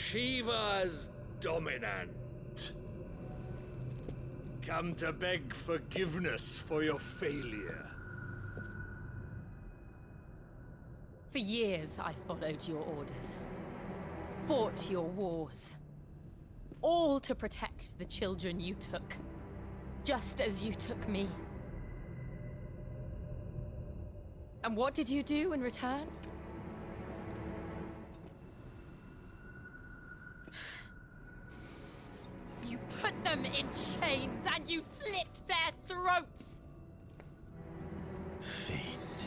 Shiva's dominant. Come to beg forgiveness for your failure. For years I followed your orders, fought your wars, all to protect the children you took, just as you took me. And what did you do in return? You put them in chains and you slit their throats! Fiend.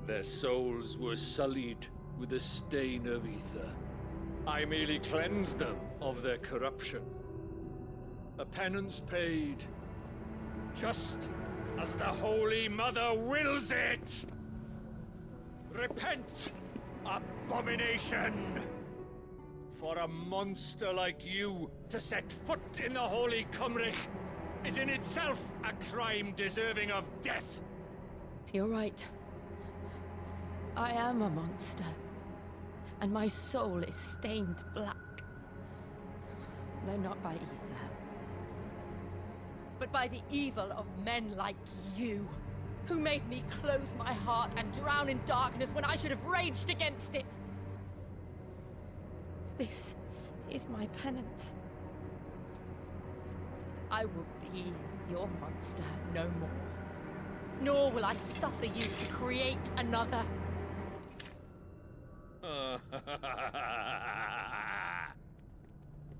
Their souls were sullied with a stain of ether. I merely cleansed them of their corruption. A penance paid, just as the Holy Mother wills it! Repent, abomination! For a monster like you to set foot in the Holy Cymric is in itself a crime deserving of death. You're right. I am a monster. And my soul is stained black. Though not by ether. But by the evil of men like you, who made me close my heart and drown in darkness when I should have raged against it. This is my penance. I will be your monster no more. Nor will I suffer you to create another.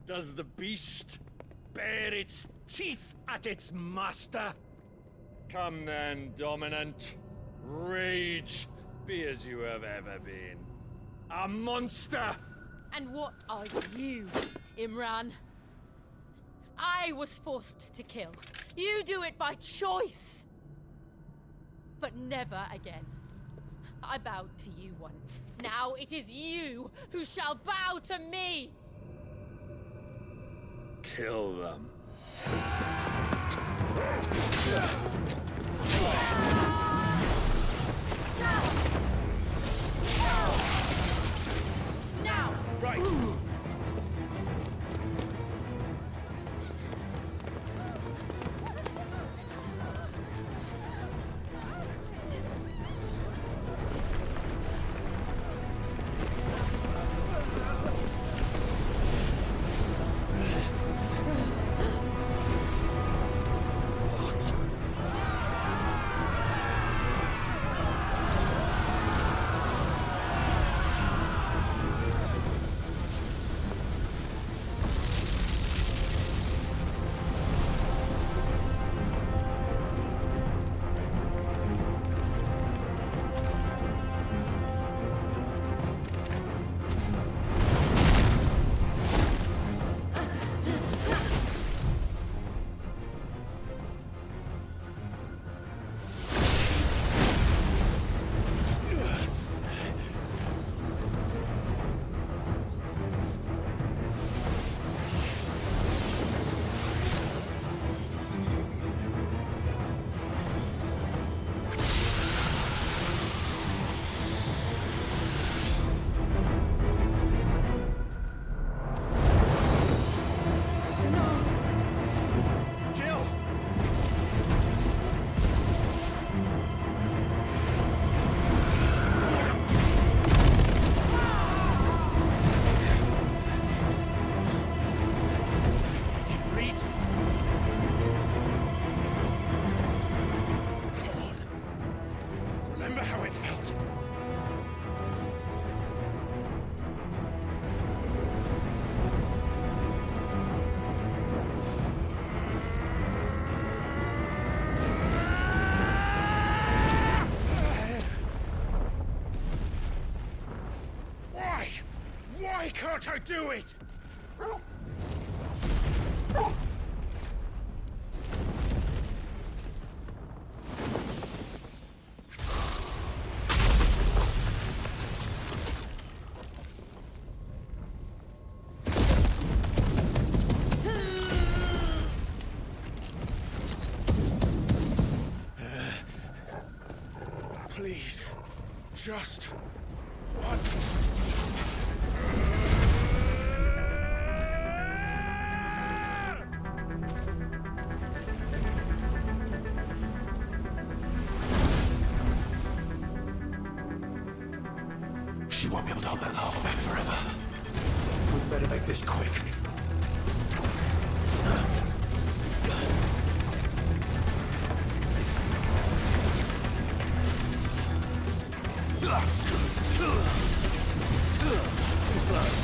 Does the beast bare its teeth at its master? Come then, dominant. Rage, be as you have ever been. A monster! And what are you, Imran? I was forced to kill. You do it by choice. But never again. I bowed to you once. Now it is you who shall bow to me! Kill them. Now! Right! Why can't I do it? Please, just once. She won't be able to hold that lava back forever. We better make this quick. Too slow.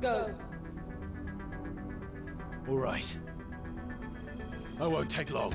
Go. All right. I won't take long.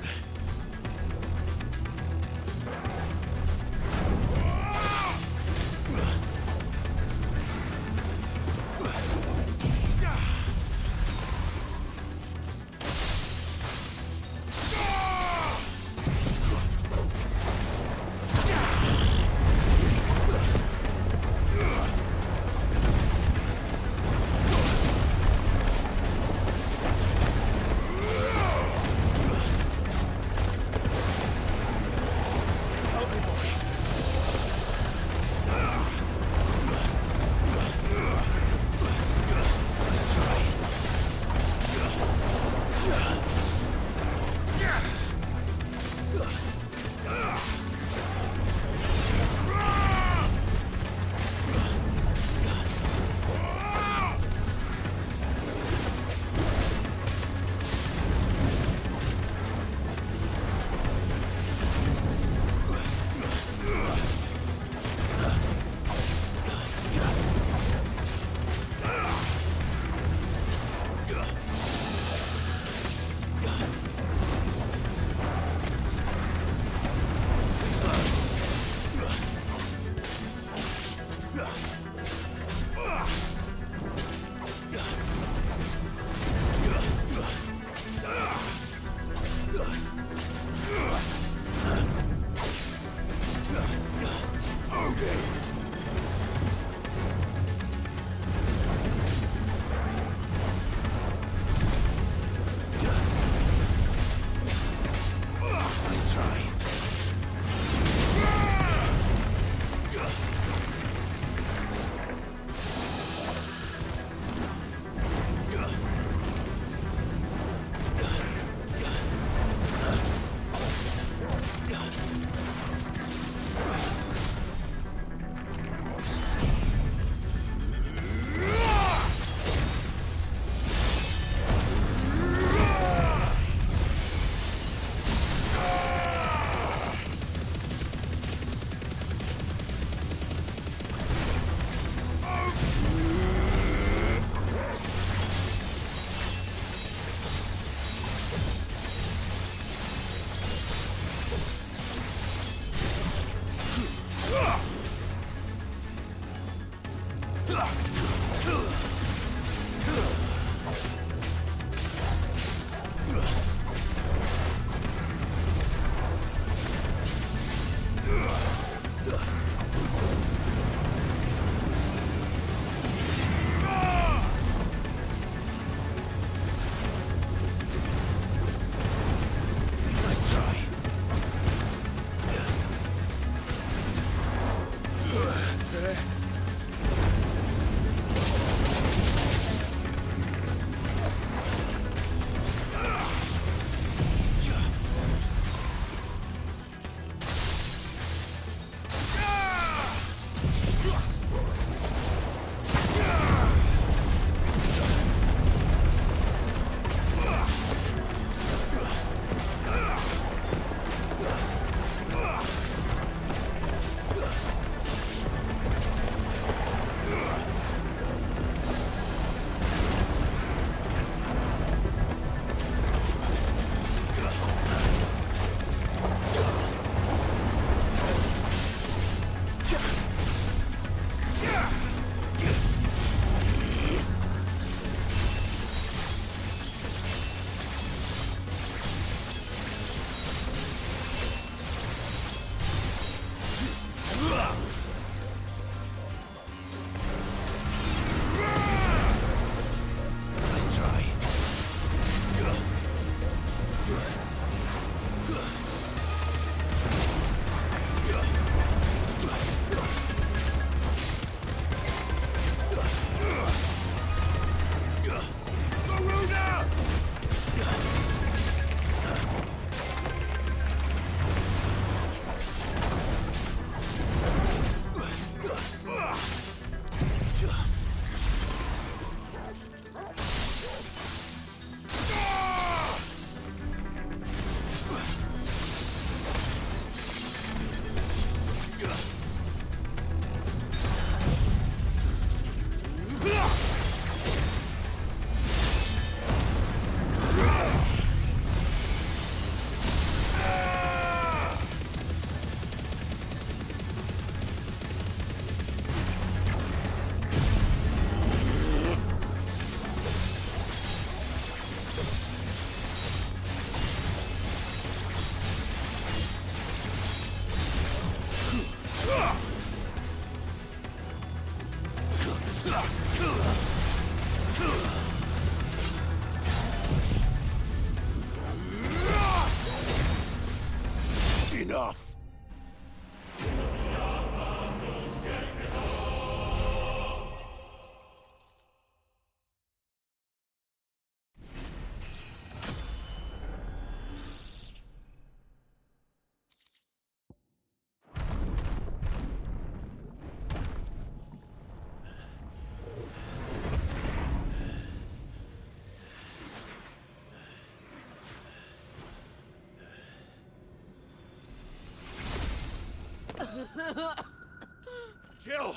Jill!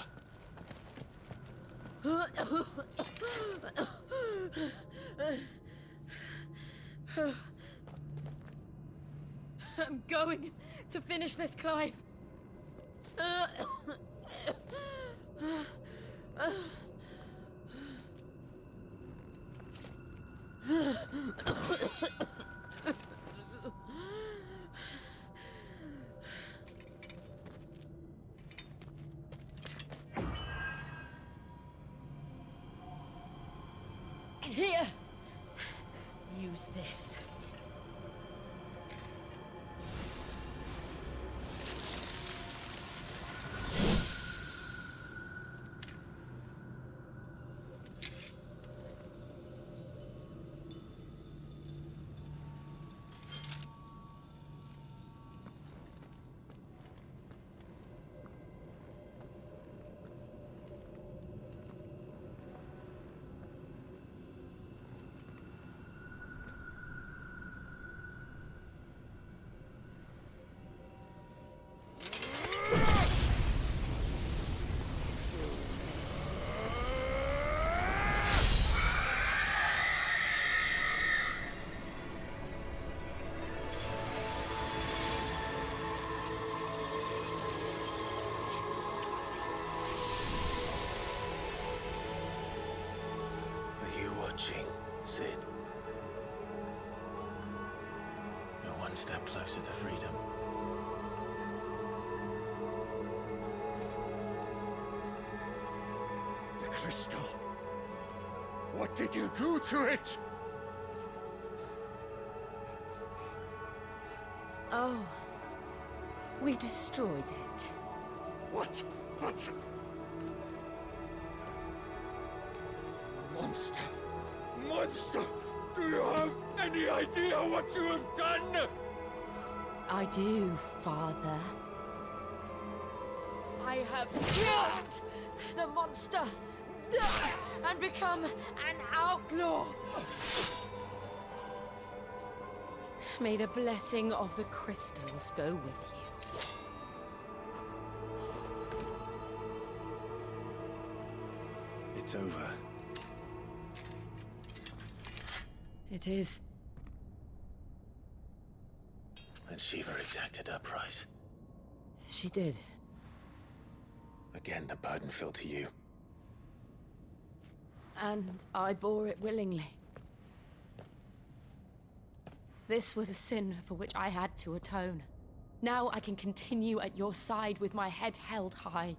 I'm going to finish this, Clive. Here! Use this. Sid. You're one step closer to freedom. The crystal. What did you do to it? Oh. We destroyed it. What? What? Monster! Monster! Do you have any idea what you have done? I do, Father. I have killed the monster and become an outlaw. May the blessing of the crystals go with you. It's over. It is. And Shiva exacted her price. She did. Again, the burden fell to you. And I bore it willingly. This was a sin for which I had to atone. Now I can continue at your side with my head held high.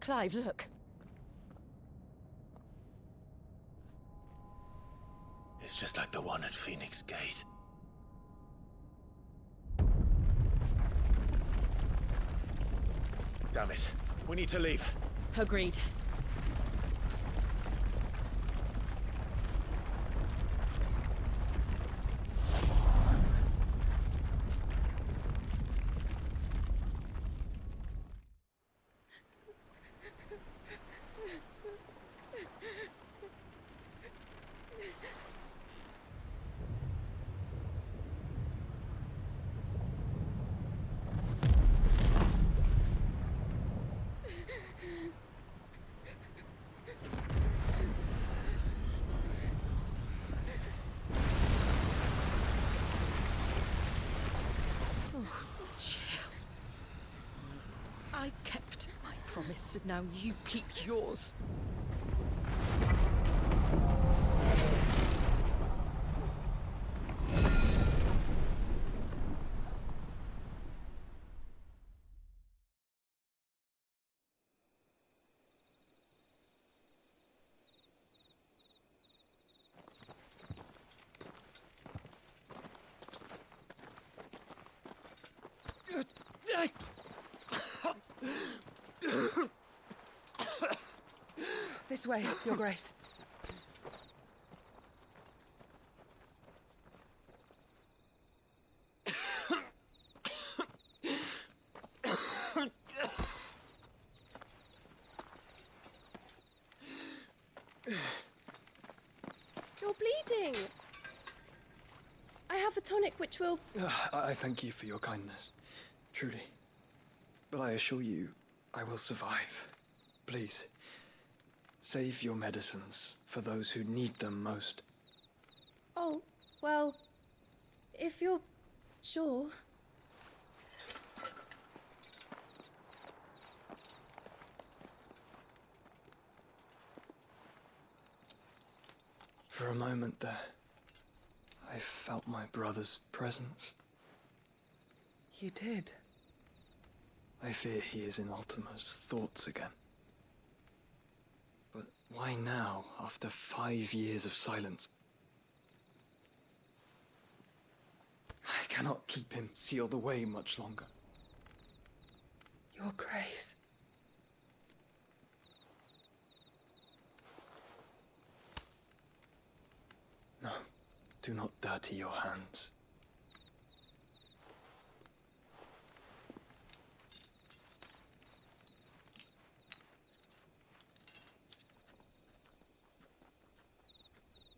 Clive, look. It's just like the one at Phoenix Gate. Damn it. We need to leave. Agreed. I kept my promise, and now you keep yours. This way, Your Grace. You're bleeding. I have a tonic which will... I thank you for your kindness, truly. But I assure you, I will survive. Please, save your medicines for those who need them most. Oh, well, if you're sure. For a moment there, I felt my brother's presence. You did? I fear he is in Ultima's thoughts again. But why now, after 5 years of silence? I cannot keep him sealed away much longer. Your Grace. No, do not dirty your hands.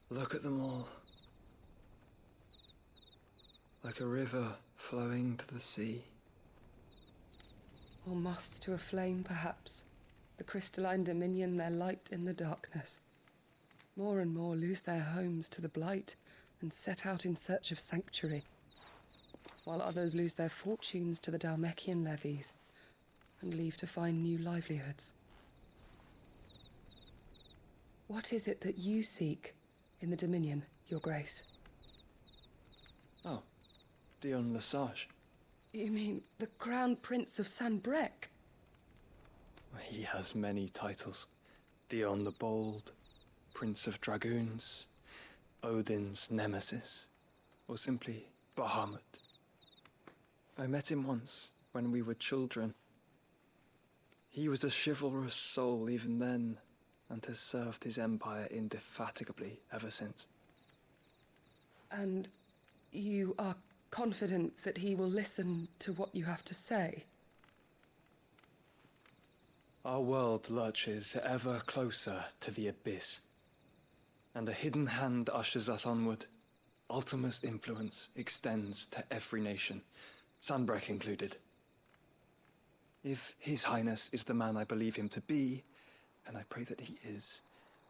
Look at them all. Like a river flowing to the sea. Or moths to a flame, perhaps. The crystalline dominion their light in the darkness. More and more lose their homes to the blight and set out in search of sanctuary, while others lose their fortunes to the Dhalmekian levies and leave to find new livelihoods. What is it that you seek in the Dominion, Your Grace? Oh, Dion Lesage. You mean the Crown Prince of Sanbrec? He has many titles. Dion the Bold, Prince of Dragoons, Odin's Nemesis, or simply Bahamut. I met him once, when we were children. He was a chivalrous soul even then, and has served his empire indefatigably ever since. And you are confident that he will listen to what you have to say? Our world lurches ever closer to the abyss, and a hidden hand ushers us onward. Ultima's influence extends to every nation, Sanbrec included. If His Highness is the man I believe him to be, and I pray that he is,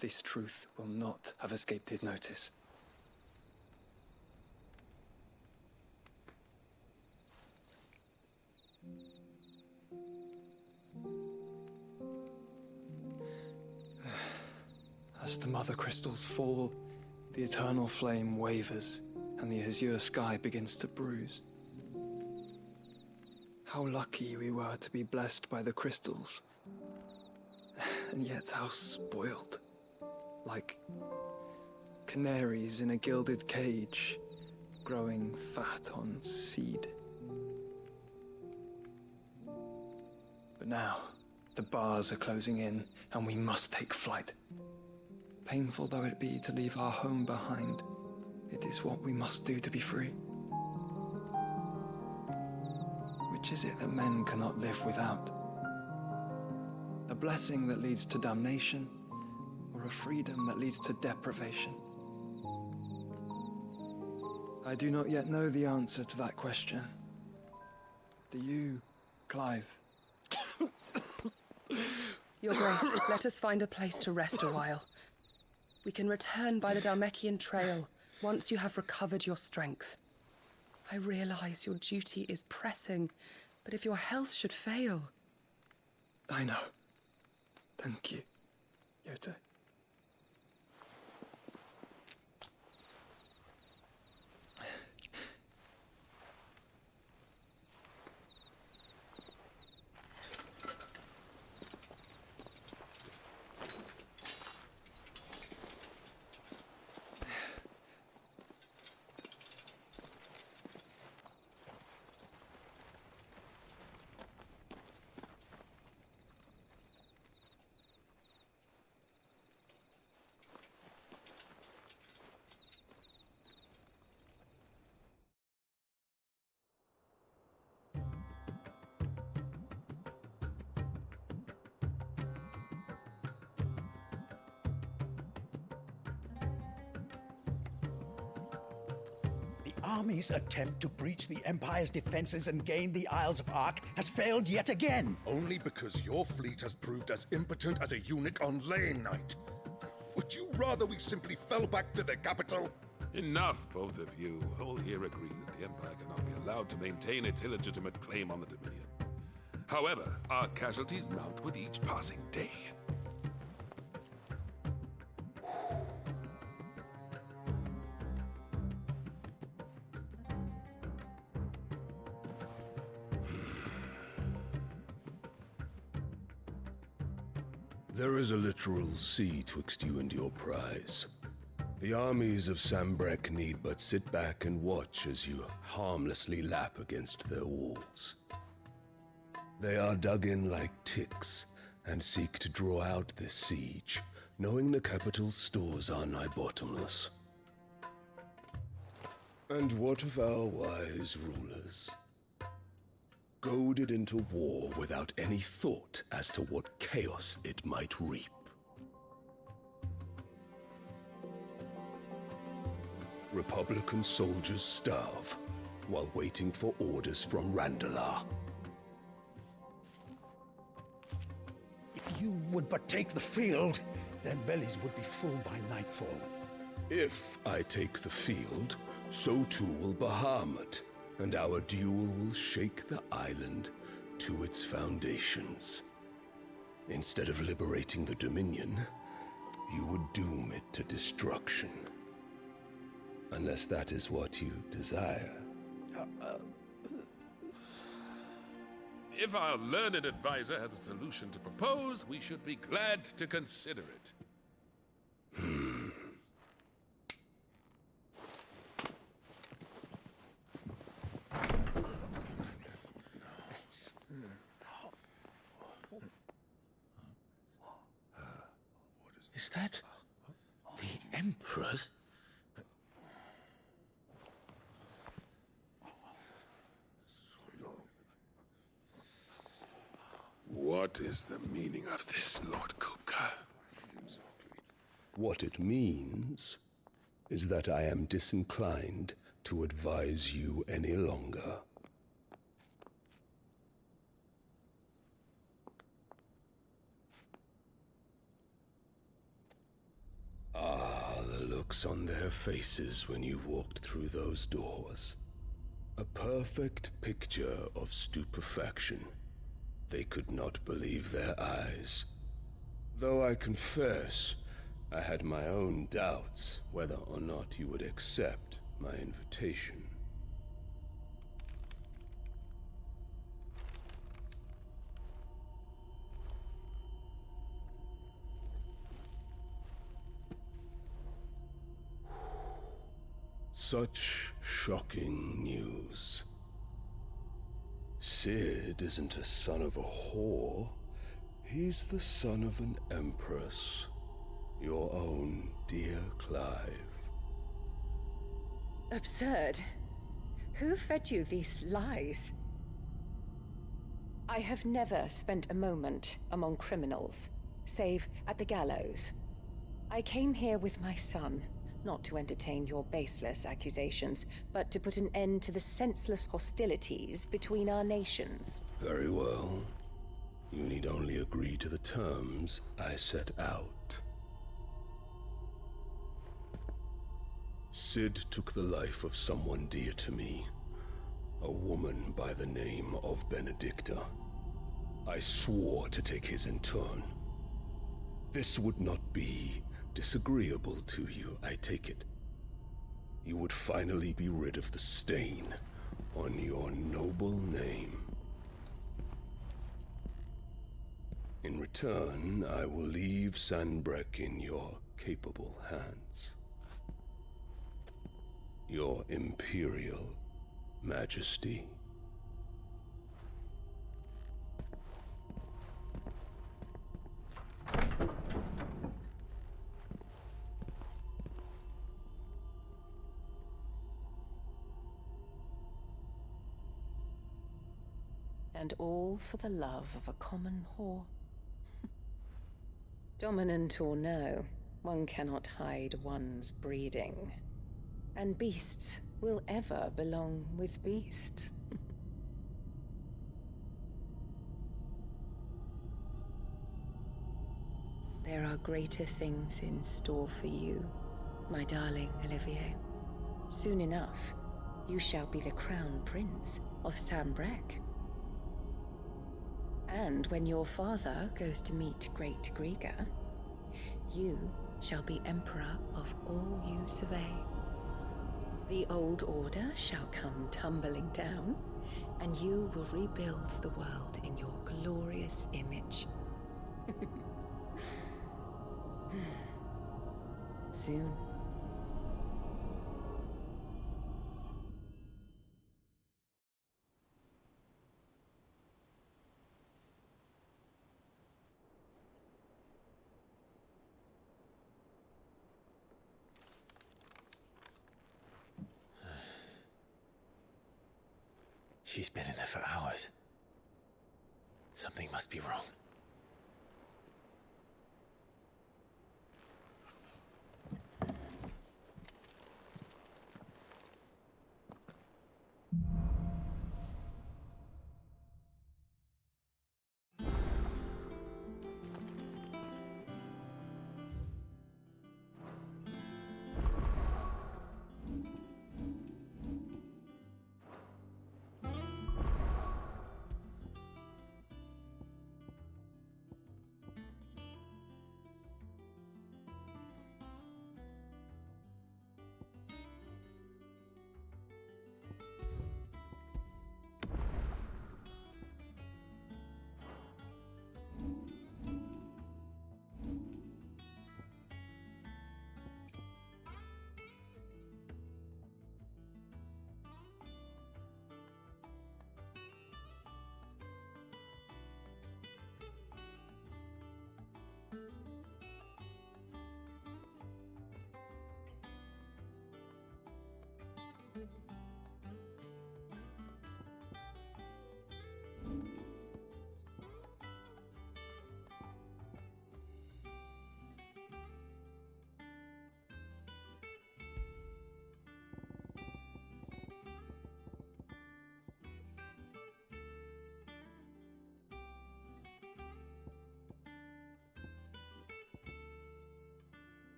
this truth will not have escaped his notice. As the mother crystals fall, the eternal flame wavers, and the azure sky begins to bruise. How lucky we were to be blessed by the crystals, and yet how spoiled. Like canaries in a gilded cage, growing fat on seed. But now, the bars are closing in, and we must take flight. Painful though it be to leave our home behind, it is what we must do to be free. Which is it that men cannot live without? A blessing that leads to damnation, or a freedom that leads to deprivation? I do not yet know the answer to that question. Do you, Clive? Your Grace, let us find a place to rest a while. We can return by the Dhalmekian trail once you have recovered your strength. I realize your duty is pressing, but if your health should fail... I know. Thank you, Yoto. army's attempt to breach the Empire's defenses and gain the Isles of Ark has failed yet again. Only because your fleet has proved as impotent as a eunuch on lane night. Would you rather we simply fell back to the capital? Enough, both of you. All here agree that the Empire cannot be allowed to maintain its illegitimate claim on the Dominion. However, our casualties mount with each passing day. There is a literal sea twixt you and your prize. The armies of Sambrek need but sit back and watch as you harmlessly lap against their walls. They are dug in like ticks and seek to draw out this siege, knowing the capital's stores are nigh bottomless. And what of our wise rulers? Goaded into war without any thought as to what chaos it might reap. Republican soldiers starve while waiting for orders from Randalar. If you would but take the field, their bellies would be full by nightfall. If I take the field, so too will Bahamut, and our duel will shake the island to its foundations. Instead of liberating the Dominion, you would doom it to destruction. Unless that is what you desire. If our learned advisor has a solution to propose, we should be glad to consider it. Is that the Emperor's? What is the meaning of this, Lord Kupka? What it means is that I am disinclined to advise you any longer. Ah, the looks on their faces when you walked through those doors. A perfect picture of stupefaction. They could not believe their eyes. Though I confess, I had my own doubts whether or not you would accept my invitation. Such shocking news. Sid isn't a son of a whore. He's the son of an empress. Your own dear Clive. Absurd. Who fed you these lies? I have never spent a moment among criminals, save at the gallows. I came here with my son, not to entertain your baseless accusations, but to put an end to the senseless hostilities between our nations. Very well. You need only agree to the terms I set out. Sid took the life of someone dear to me, a woman by the name of Benedicta. I swore to take his in turn. This would not be disagreeable to you, I take it. You would finally be rid of the stain on your noble name. In return, I will leave Sanbreque in your capable hands. Your Imperial Majesty. And all for the love of a common whore. Dominant or no, one cannot hide one's breeding. And beasts will ever belong with beasts. There are greater things in store for you, my darling Olivier. Soon enough, you shall be the crown prince of Sambrec. And when your father goes to meet Great Griga, you shall be emperor of all you survey. The old order shall come tumbling down, and you will rebuild the world in your glorious image. Soon. She's been in there for hours. Something must be wrong.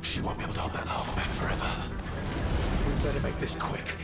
She won't be able to hold that lava back forever. We better make this quick.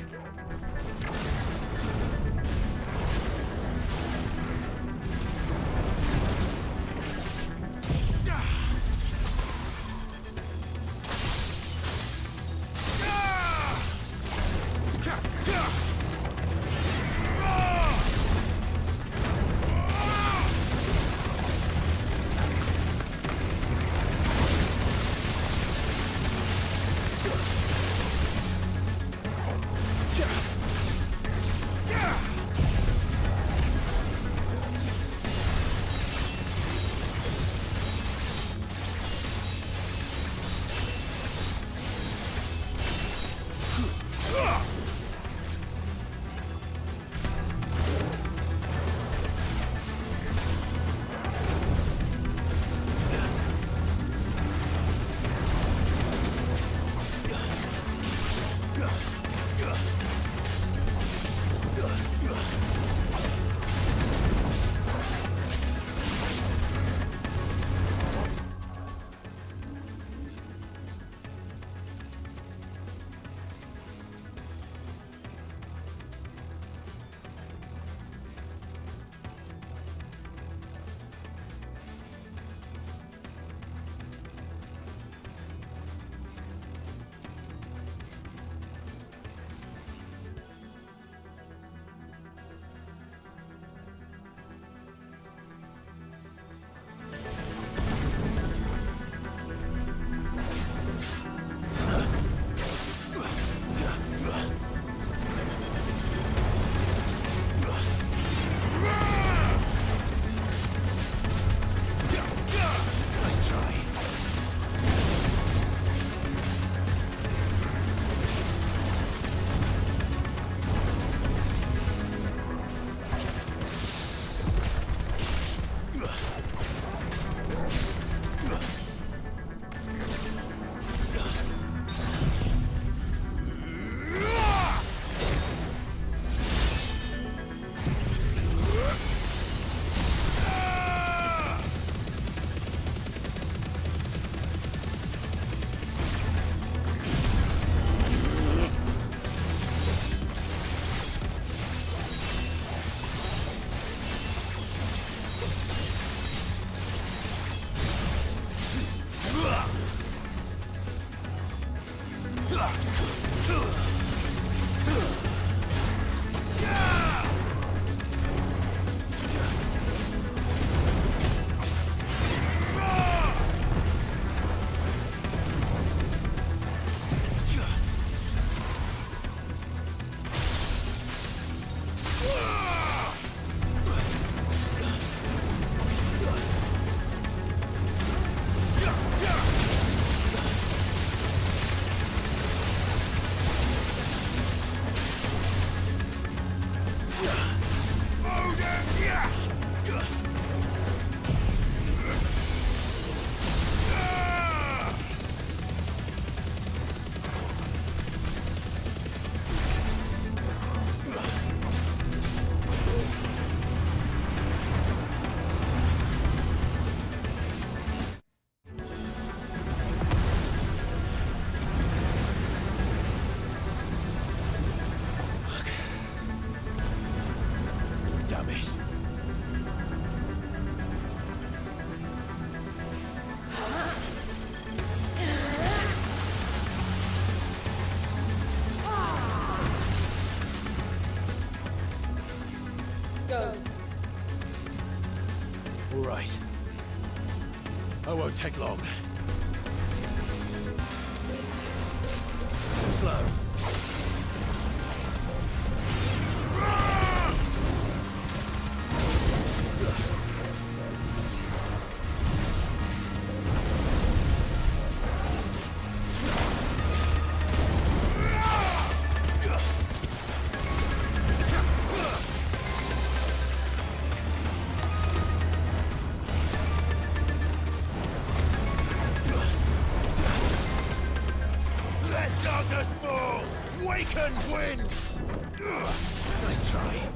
right. I won't take long. Too slow. Darkness fall! Waken wins! Nice try.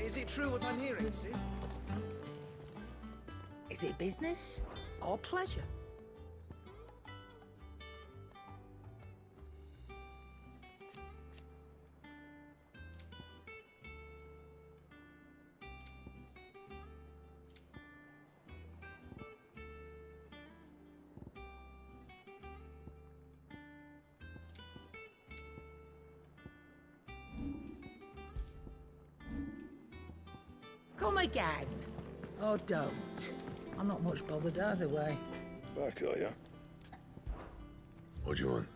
Is it true what I'm hearing, Sid? Is it business or pleasure? Come again. Or don't. I'm not much bothered either way. Back, are ya? What do you want?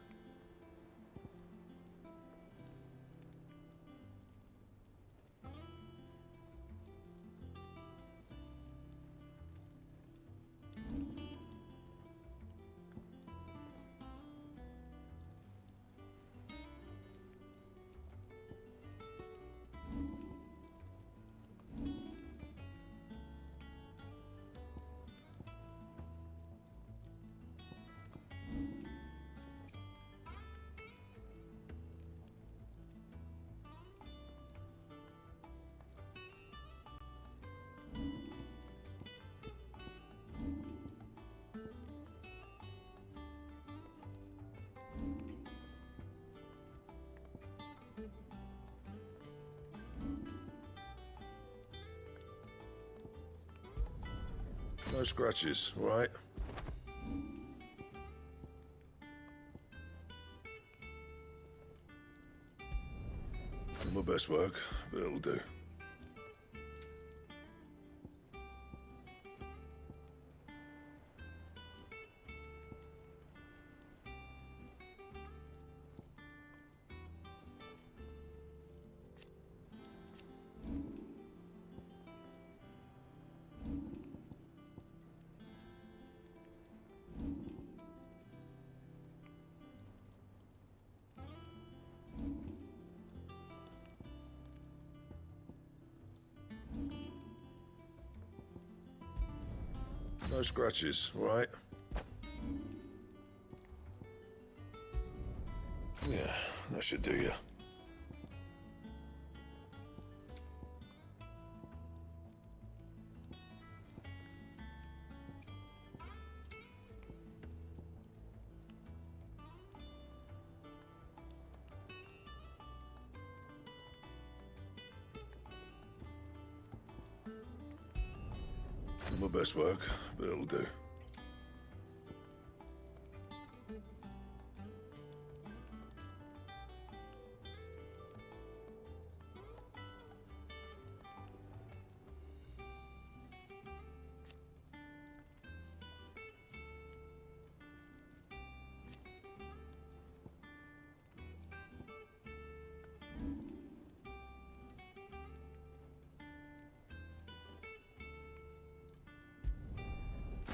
No scratches, all right? Not my best work, but it'll do. No scratches, all right? Yeah, that should do you. Not my best work, but it'll do.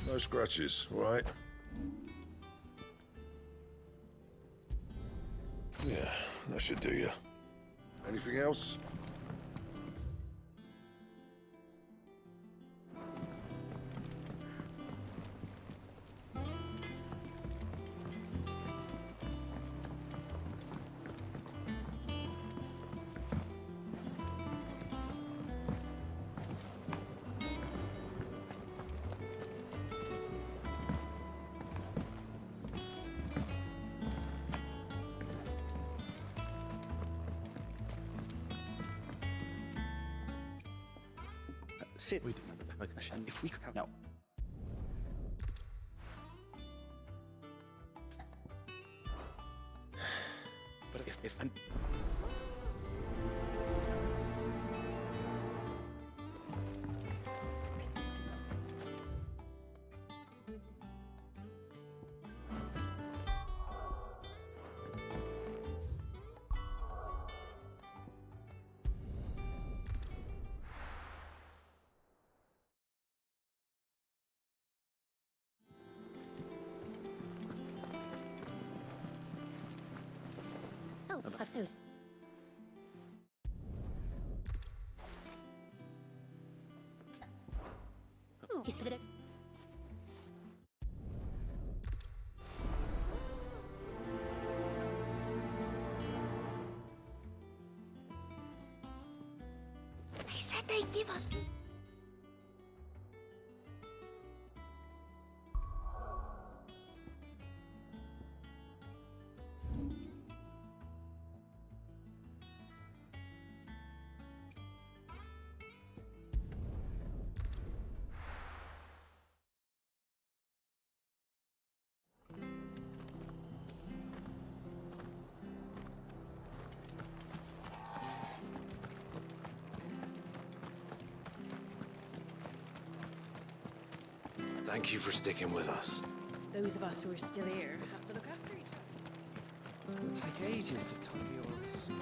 No scratches, all right? Yeah, that should do you. Anything else? Sid, we didn't have a percussion. If we could have... No. But if I'm... Oh, I suppose. Oh, he said it. said they'd give us... Thank you for sticking with us. Those of us who are still here have to look after each other. It'll take ages to tidy all this stuff.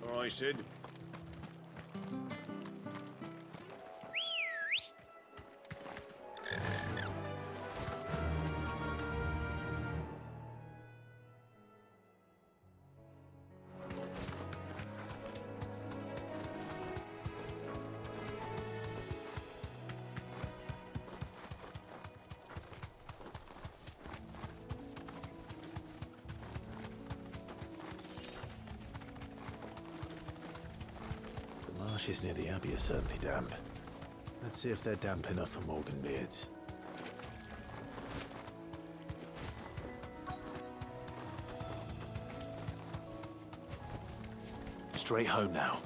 All right, Sid. The marshes near the Abbey are certainly damp. Let's see if they're damp enough for Morgan beards. Straight home now.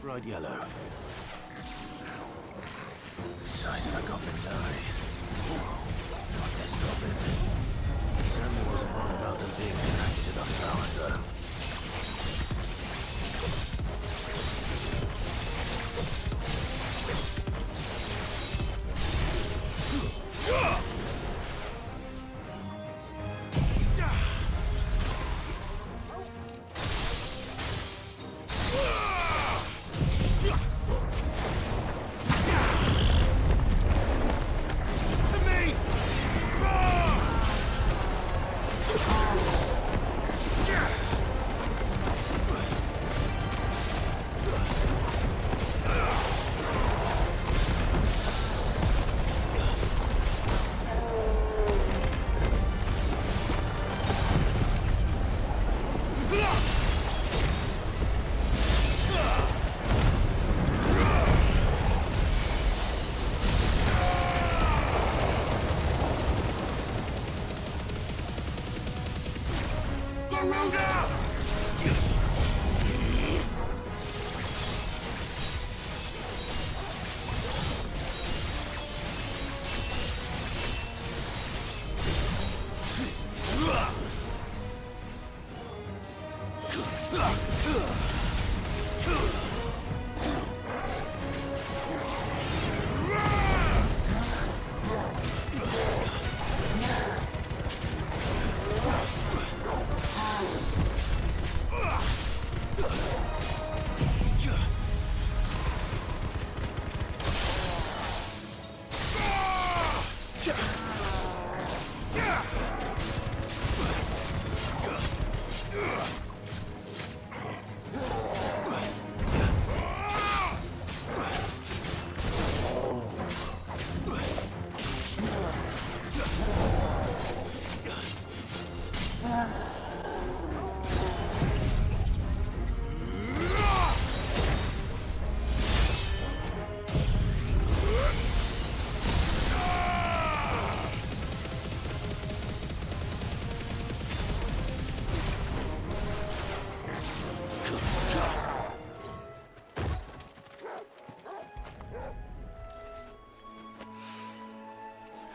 Bright yellow. The size of a goblin's eye. What they're stopping. Certainly wasn't wrong about them being attracted to the flowers, though.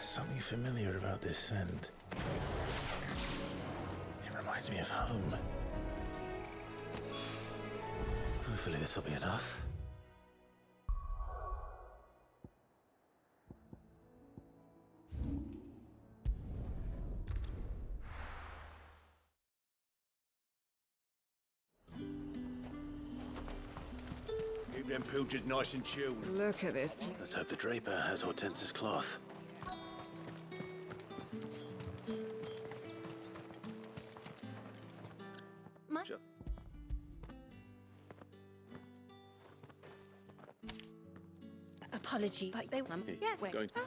Something familiar about this scent. It reminds me of home. Hopefully this will be enough. Keep them pilchards nice and chilled. Look at this. Let's hope the Draper has Hortense's cloth. apology, but they... yeah, wait. Going to...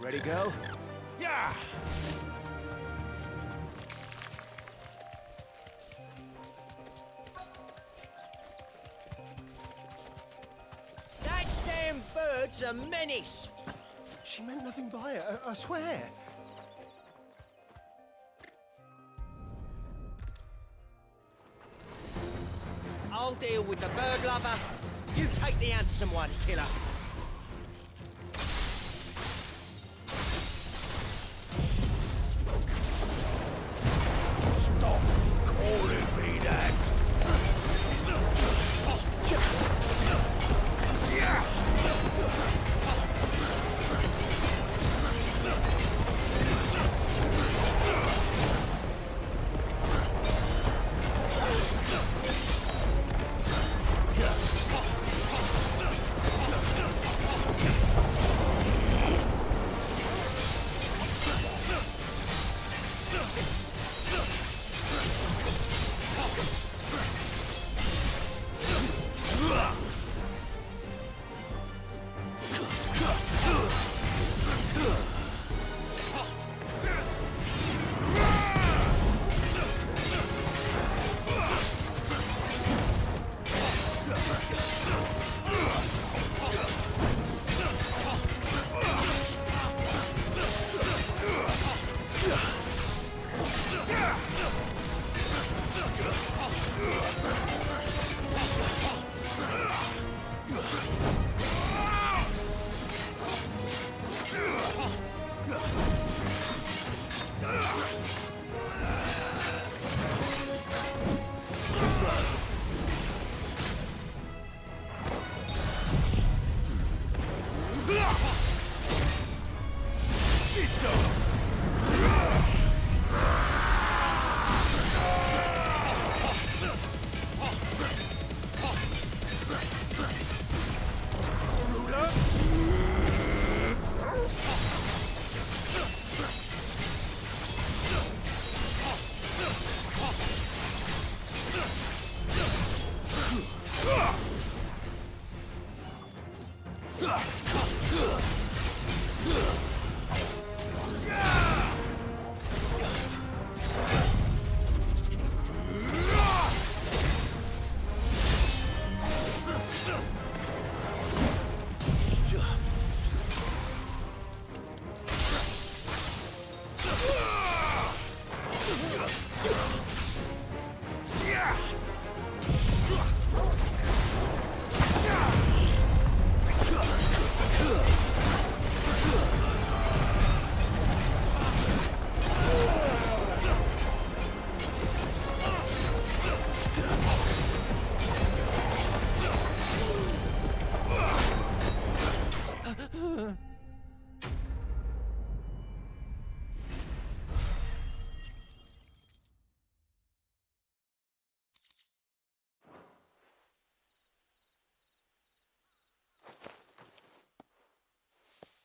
Ready, go? Yeah! That damn bird's a menace! She meant nothing by it, I swear. I'll deal with the bird lover. You take the handsome one, killer. Stop calling me that!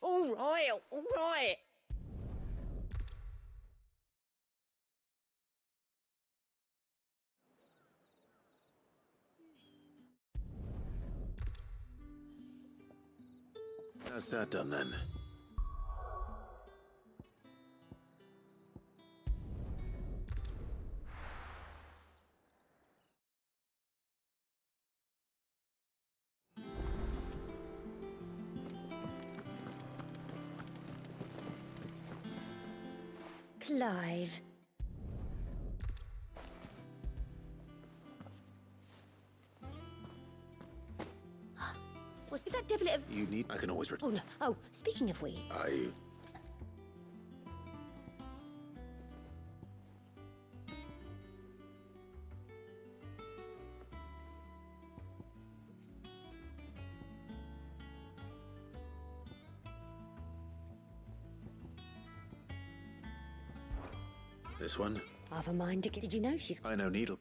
All right. How's that done then? Clive. Was that devil of... You need... I can always... Oh, no. Oh, speaking of we... This one? I've a mind to get... Did you know she's... I know Needle.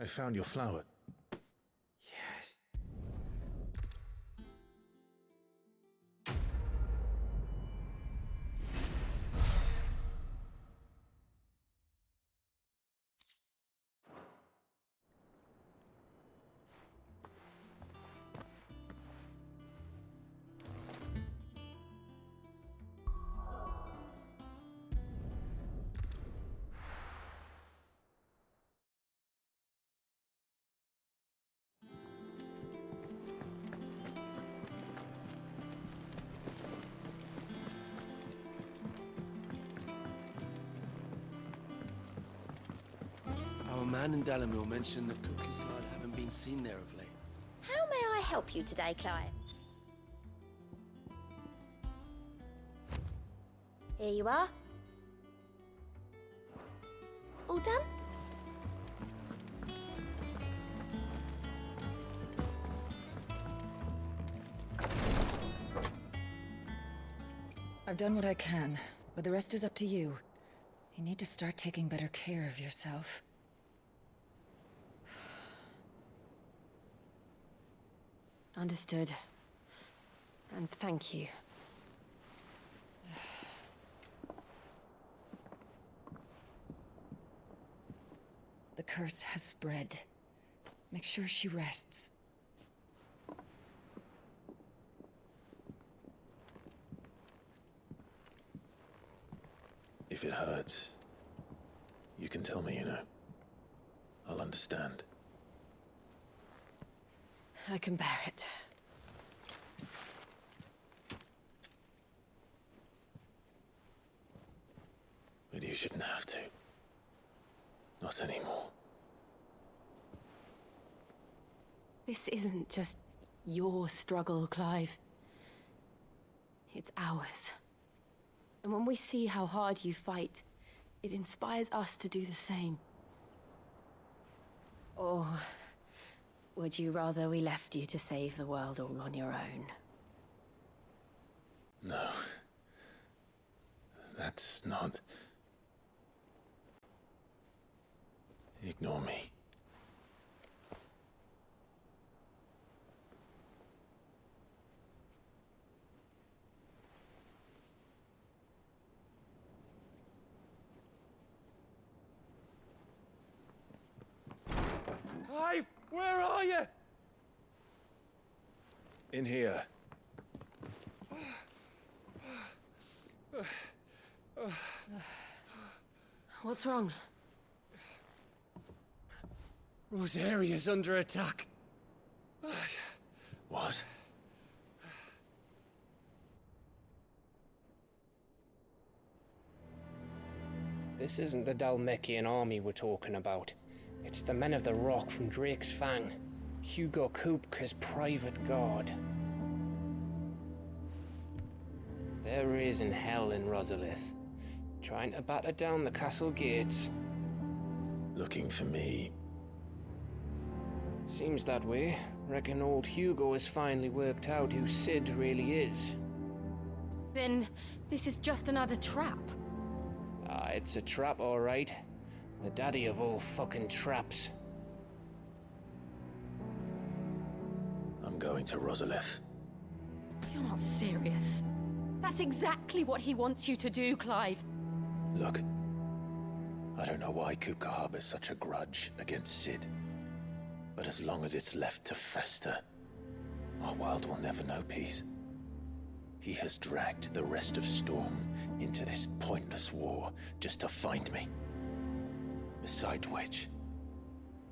I found your flower. Yes. Our man in Dalamil mentioned that Cookie's Guard haven't been seen there of late. How may I help you today, Clive? Here you are. All done? I've done what I can, but the rest is up to you. You need to start taking better care of yourself. Understood. And thank you. The curse has spread. Make sure she rests. If it hurts, you can tell me, you know. I'll understand. I can bear it. But you shouldn't have to. Not anymore. This isn't just your struggle, Clive. It's ours. And when we see how hard you fight, it inspires us to do the same. Or would you rather we left you to save the world all on your own? No. That's not... Ignore me. Clive, where are you? In here. What's wrong? Rosaria's under attack. What? This isn't the Dalmekian army we're talking about. It's the men of the Rock from Drake's Fang. Hugo Kupka's private guard. There is in hell in Rosalith, trying to batter down the castle gates. Looking for me? Seems that way. Reckon old Hugo has finally worked out who Sid really is. Then this is just another trap. Ah, it's a trap, all right. The daddy of all fucking traps. I'm going to Rosalith. You're not serious. That's exactly what he wants you to do, Clive. Look, I don't know why Kupka harbors such a grudge against Sid. But as long as it's left to fester, our world will never know peace. He has dragged the rest of Storm into this pointless war just to find me. Besides which,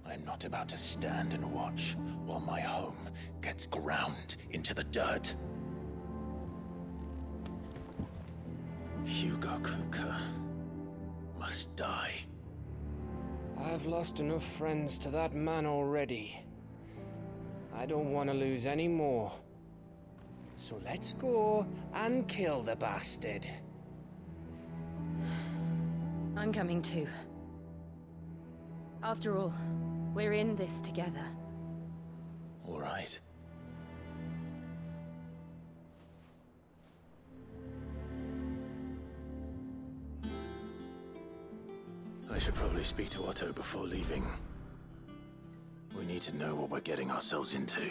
I'm not about to stand and watch while my home gets ground into the dirt. Hugo Kupka must die. I've lost enough friends to that man already. I don't want to lose any more. So let's go and kill the bastard. I'm coming too. After all, we're in this together. All right. I should probably speak to Otto before leaving. We need to know what we're getting ourselves into.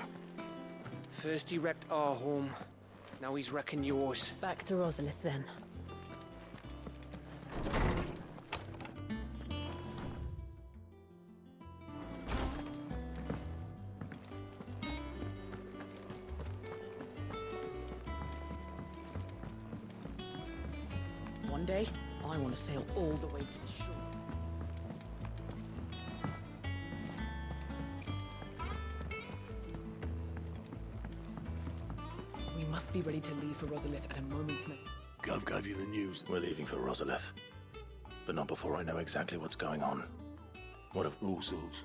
First he wrecked our home. Now he's wrecking yours. Back to Rosalith, then. One day, I want to sail all the way to the shore. We must be ready to leave for Rosalith at a moment's notice. Gov gave you the news. We're leaving for Rosalith. But not before I know exactly what's going on. What of all sorts?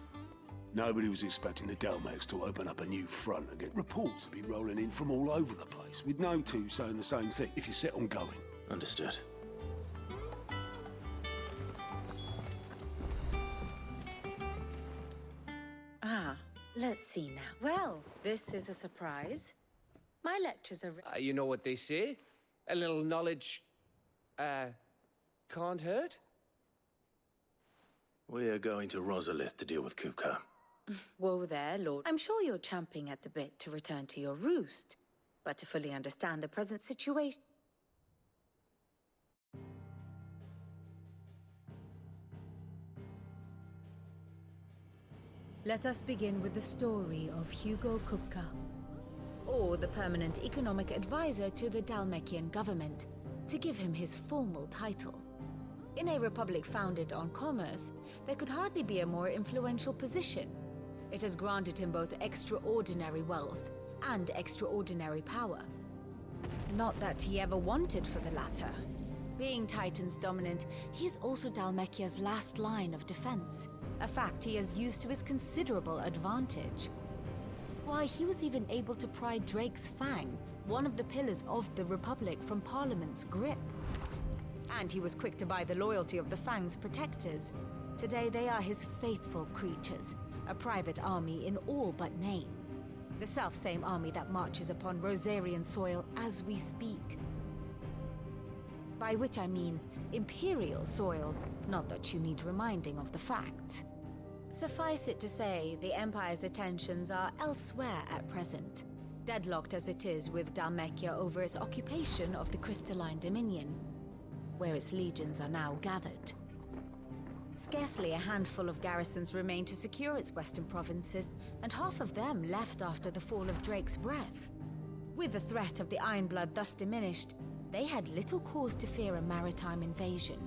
Nobody was expecting the Delmex to open up a new front and get reports have been rolling in from all over the place, with no two saying the same thing. If you're set on going. Understood. Ah, let's see now. Well, this is a surprise. My lectures are... You know what they say? A little knowledge, can't hurt? We're going to Rosalith to deal with Kupka. Whoa there, Lord. I'm sure you're champing at the bit to return to your roost, but to fully understand the present situation... Let us begin with the story of Hugo Kupka, or the permanent economic advisor to the Dalmekian government, to give him his formal title. In a republic founded on commerce, there could hardly be a more influential position. It has granted him both extraordinary wealth and extraordinary power. Not that he ever wanted for the latter. Being Titan's dominant, he is also Dalmekia's last line of defense, a fact he has used to his considerable advantage. Why, he was even able to pry Drake's Fang, one of the pillars of the Republic, from Parliament's grip. And he was quick to buy the loyalty of the Fang's protectors. Today they are his faithful creatures, a private army in all but name. The self-same army that marches upon Rosarian soil as we speak. By which I mean Imperial soil, not that you need reminding of the fact. Suffice it to say, the Empire's attentions are elsewhere at present, deadlocked as it is with Dalmekia over its occupation of the Crystalline Dominion, where its legions are now gathered. Scarcely a handful of garrisons remain to secure its western provinces, and half of them left after the fall of Drake's Breath. With the threat of the Ironblood thus diminished, they had little cause to fear a maritime invasion.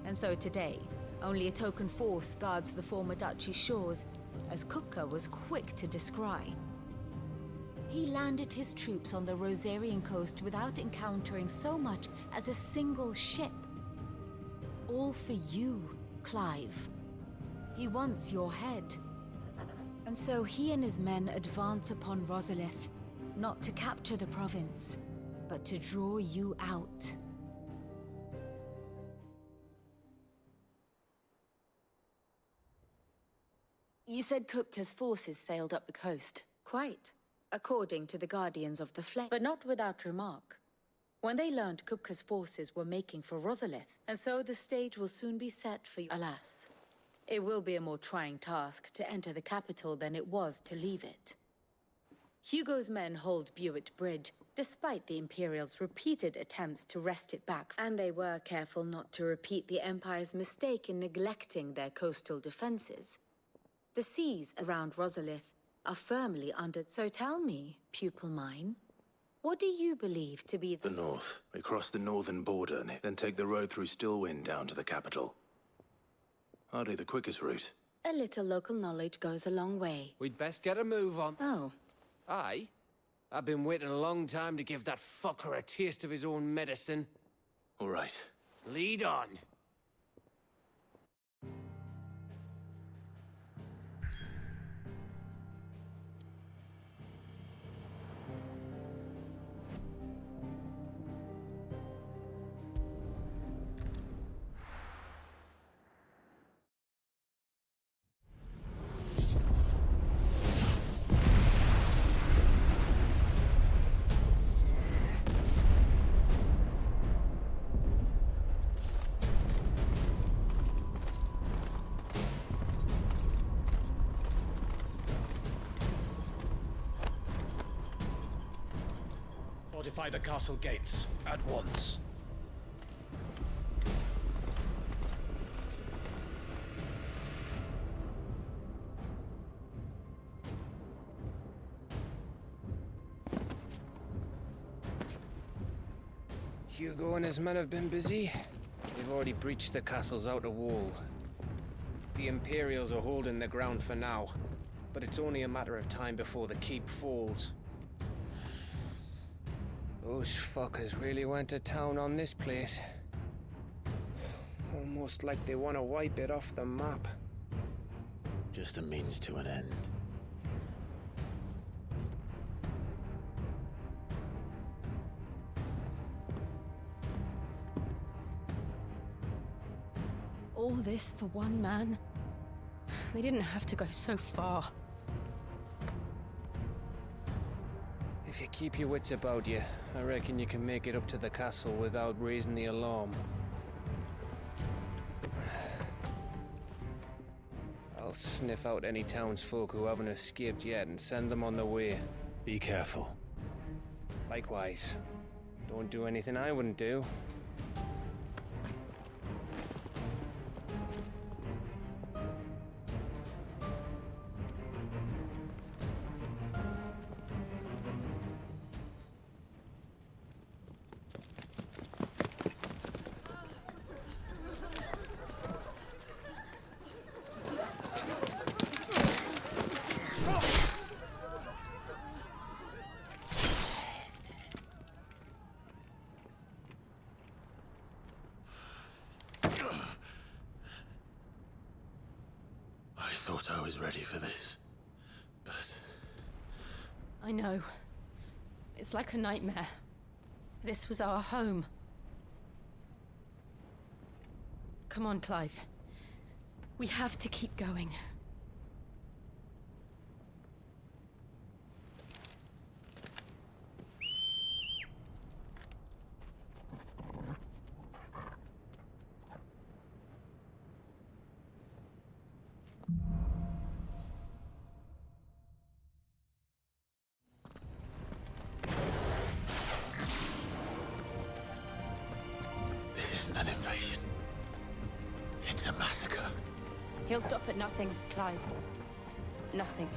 And so today, only a token force guards the former duchy's shores, as Kupka was quick to descry. He landed his troops on the Rosarian coast without encountering so much as a single ship. All for you, Clive. He wants your head. And so he and his men advance upon Rosalith, not to capture the province, but to draw you out. You said Kupka's forces sailed up the coast. Quite. According to the Guardians of the Flame, but not without remark. When they learned Kupka's forces were making for Rosalith, and so the stage will soon be set for you. Alas, it will be a more trying task to enter the capital than it was to leave it. Hugo's men hold Buett Bridge, despite the Imperials' repeated attempts to wrest it back, and they were careful not to repeat the Empire's mistake in neglecting their coastal defenses. The seas around Rosalith are firmly under... So tell me, pupil mine, what do you believe to be the north? We cross the northern border, then take the road through Stillwind down to the capital. Hardly the quickest route. A little local knowledge goes a long way. We'd best get a move on. Oh. Aye? I've been waiting a long time to give that fucker a taste of his own medicine. All right. Lead on. Fortify the castle gates at once. Hugo and his men have been busy. They've already breached the castle's outer wall. The Imperials are holding the ground for now, but it's only a matter of time before the keep falls. Those fuckers really went to town on this place. Almost like they want to wipe it off the map. Just a means to an end. All this for one man? They didn't have to go so far. If you keep your wits about you, I reckon you can make it up to the castle without raising the alarm. I'll sniff out any townsfolk who haven't escaped yet and send them on their way. Be careful. Likewise. Don't do anything I wouldn't do. I thought I was ready for this, but... I know. It's like a nightmare. This was our home. Come on, Clive. We have to keep going. This isn't an invasion. It's a massacre. He'll stop at nothing, Clive. Nothing.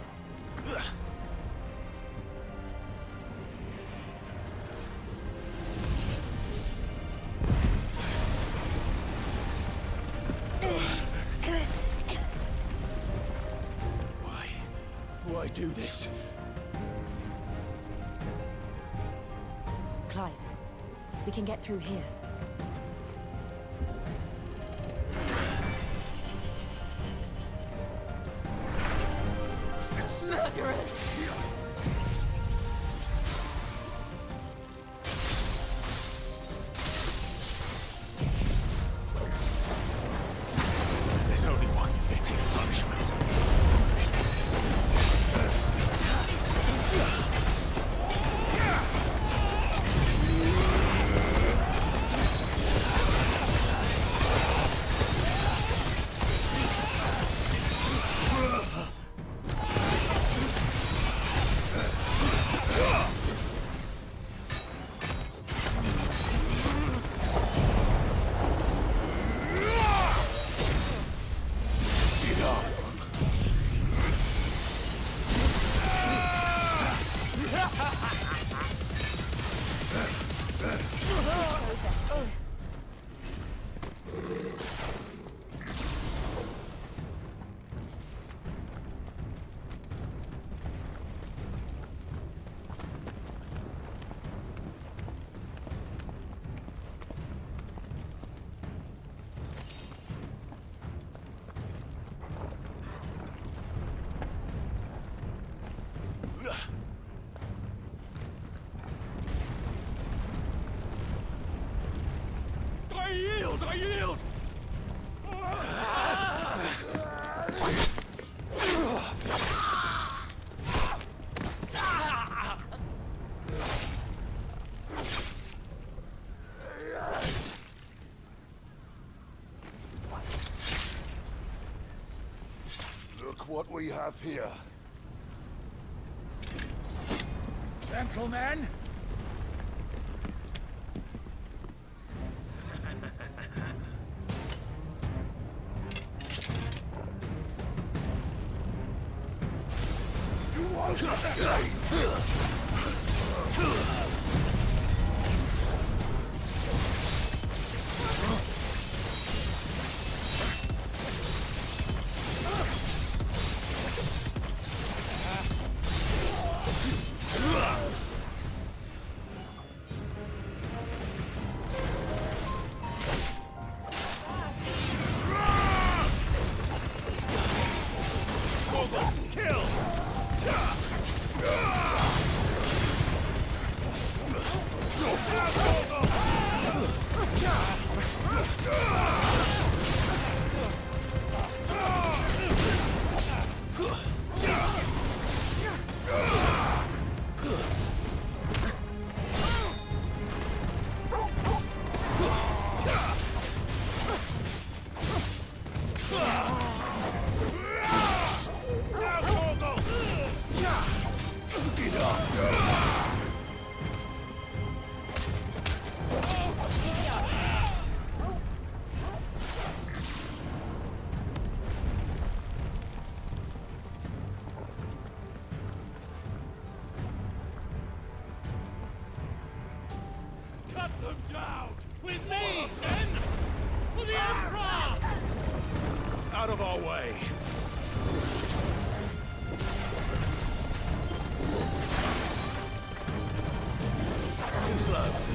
Why do this? Clive, we can get through here. Murderers! There's only one fitting punishment. I yield! Look what we have here. Gentlemen, Out of our way! Too slow.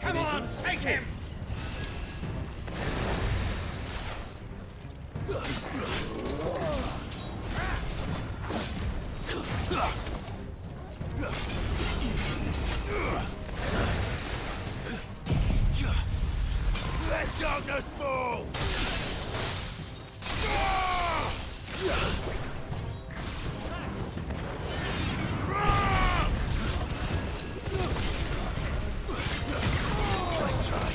Come on, take him! Let darkness fall! Nice try.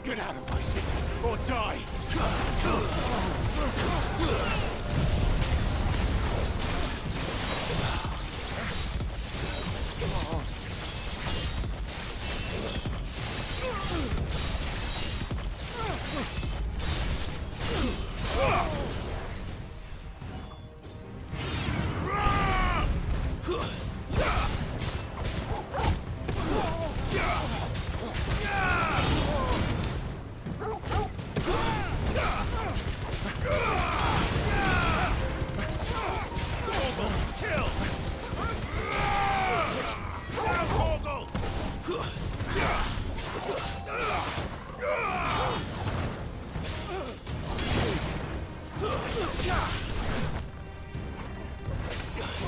Get out of my city, or die!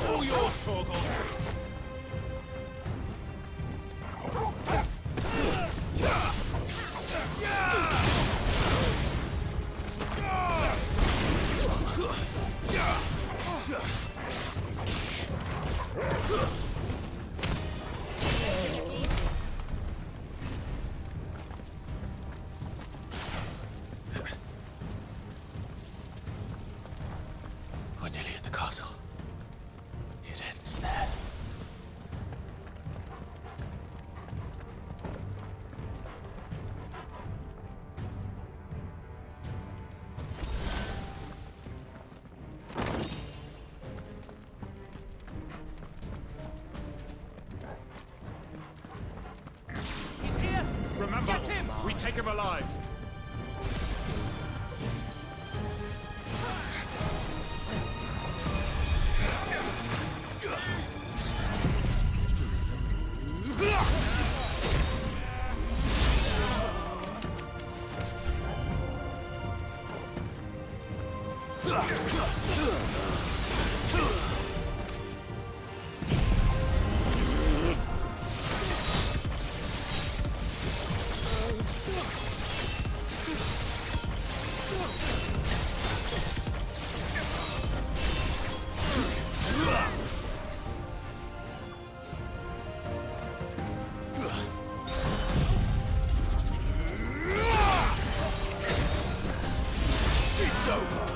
All yours, Torgal! We're nearly at the castle. It ends there. He's here! Remember, Get him! we take him alive! It's over!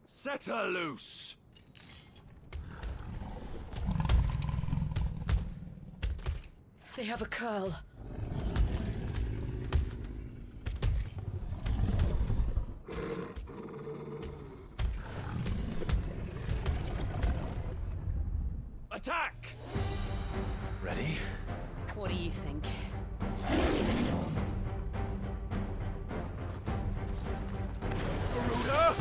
Set her loose! They have a curl. Attack! Ready? What do you think? Garuda!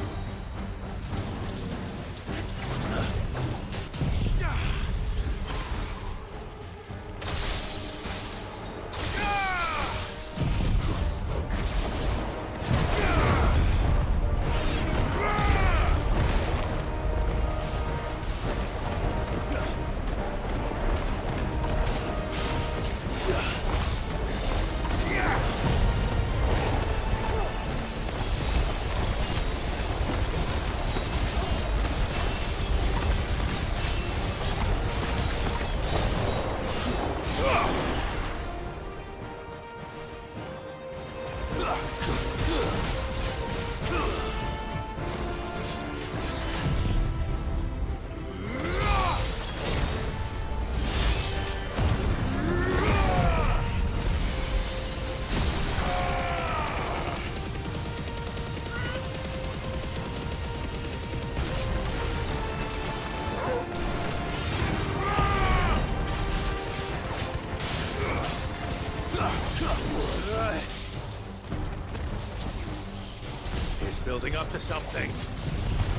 It's building up to something.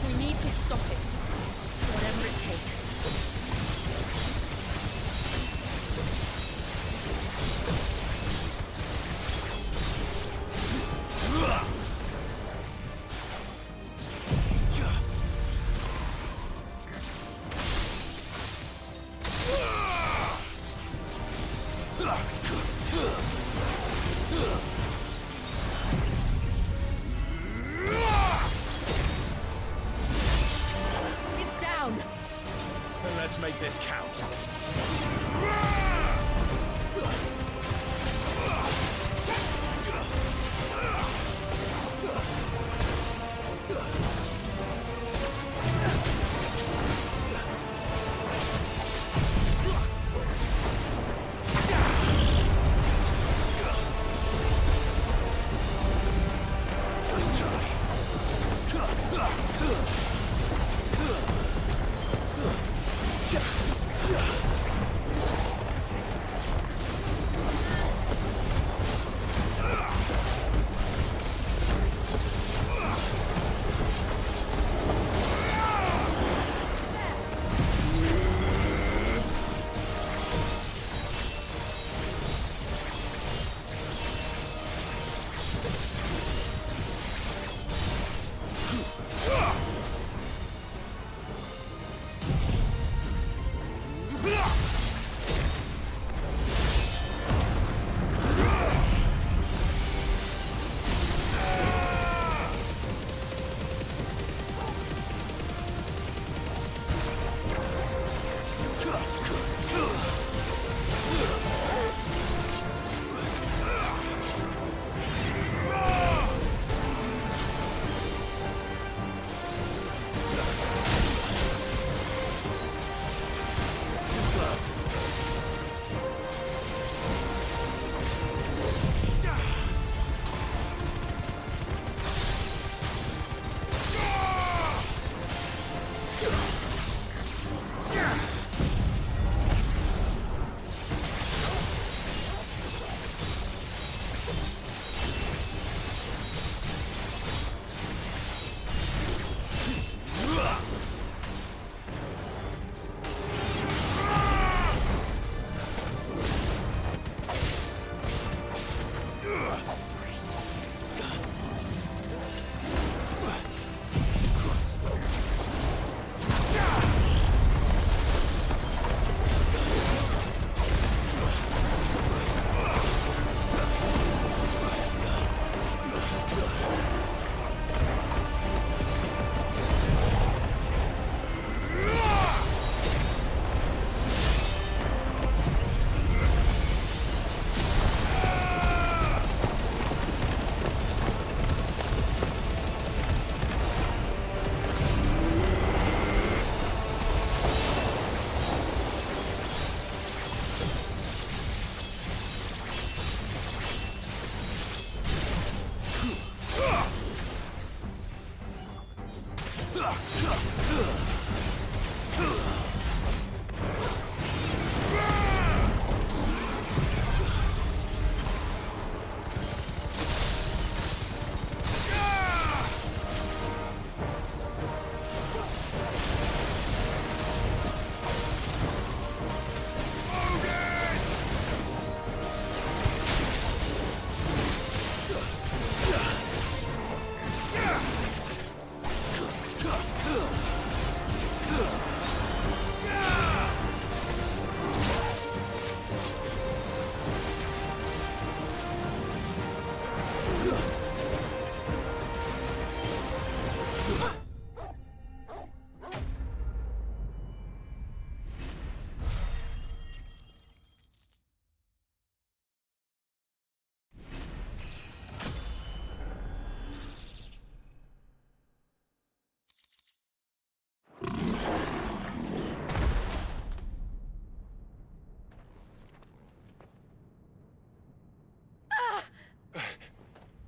We need to stop it. Whatever it takes. Let's make this count.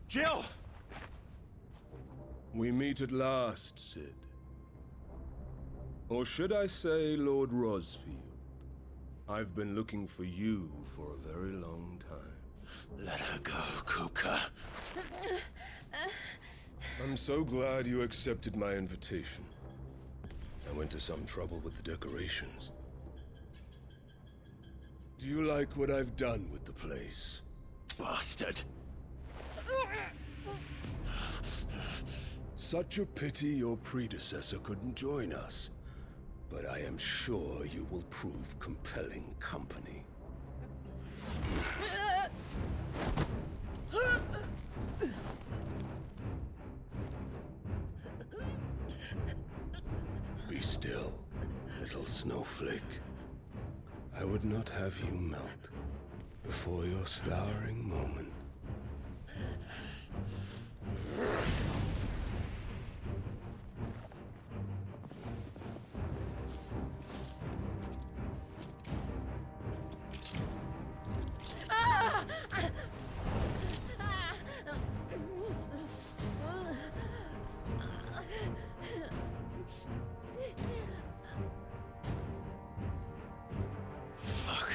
Jill! We meet at last, Sid. Or should I say, Lord Rosfield? I've been looking for you for a very long time. Let her go, Kupka. I'm so glad you accepted my invitation. I went to some trouble with the decorations. Do you like what I've done with the place? Bastard! Such a pity your predecessor couldn't join us. But I am sure you will prove compelling company. Be still. little snowflake. I would not have you melt before your starring moment. Fuck.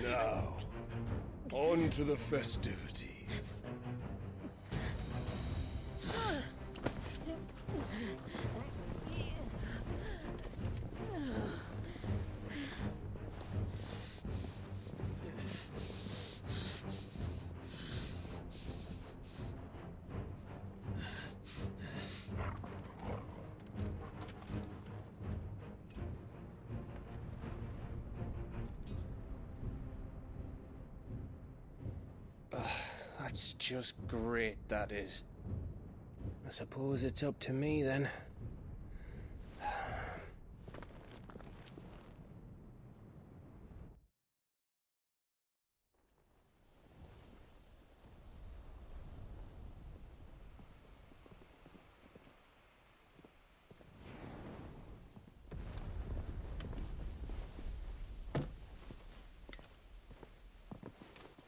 Now, on to the festivities. That's just great, that is. I suppose it's up to me then.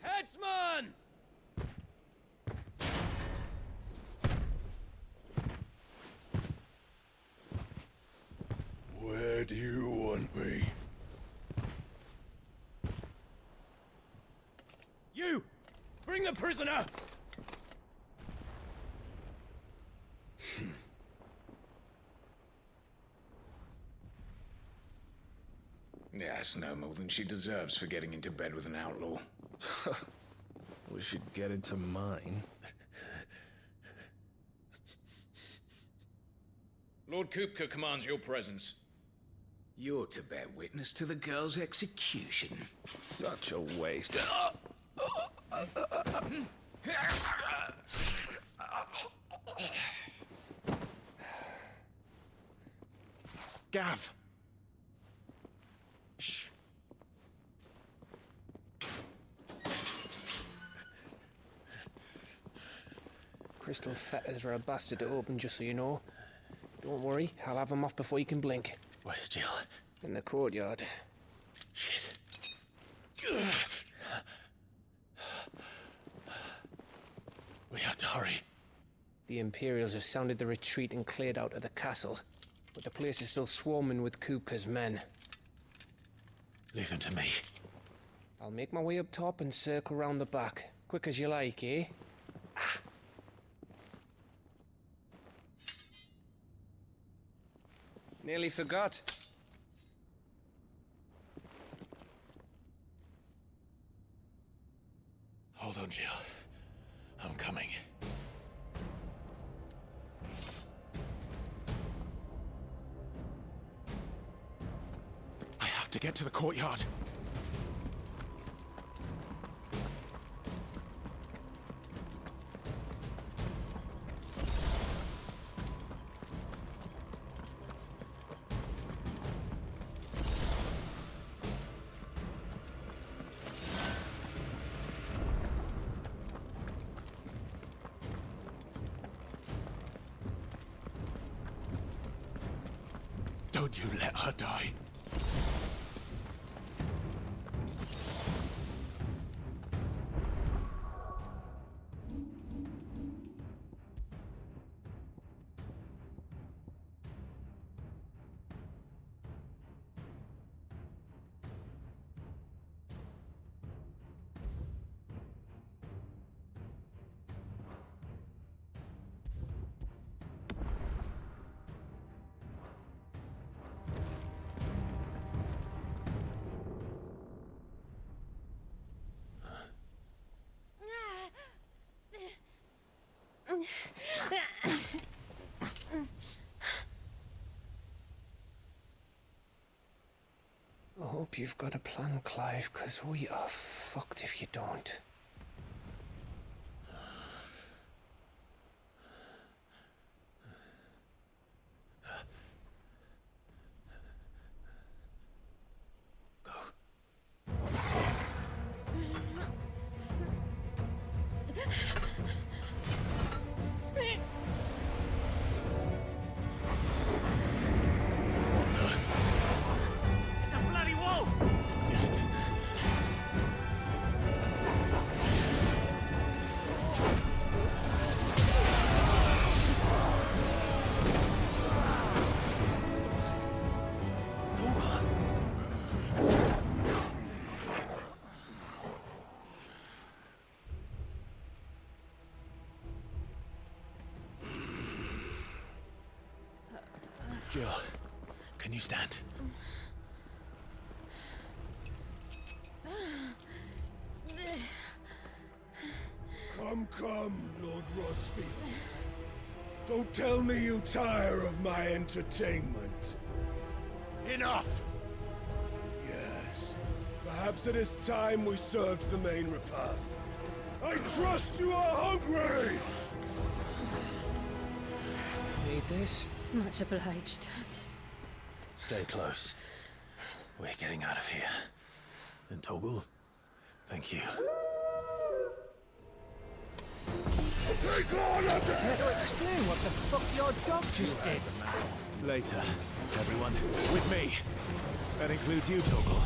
Headsman! Where do you want me? You! Bring the prisoner! Yes, no more than she deserves for getting into bed with an outlaw. We should get into mine. Lord Kupka commands your presence. You're to bear witness to the girl's execution. Such a waste. Gav! Shh. Crystal fetters are a bastard to open, just so you know. Don't worry, I'll have them off before you can blink. Where's Jill? In the courtyard. Shit. We have to hurry. The Imperials have sounded the retreat and cleared out of the castle, but the place is still swarming with Kupka's men. Leave them to me. I'll make my way up top and circle round the back. Quick as you like, eh? Nearly forgot. Hold on, Jill. I'm coming. I have to get to the courtyard. Don't you let her die. hope you've got a plan, Clive, because we are fucked if you don't. It's a bloody wolf! Jill, can you stand? Come, Lord Rosfield. Don't tell me you tire of my entertainment. Enough! Yes. Perhaps it is time we served the main repast. I trust you are hungry! Need this? Much obliged. Stay close. We're getting out of here. And Toggle, thank you. Take on of them! Better explain what the fuck your dog just did. Later, everyone. With me. That includes you, Toggle.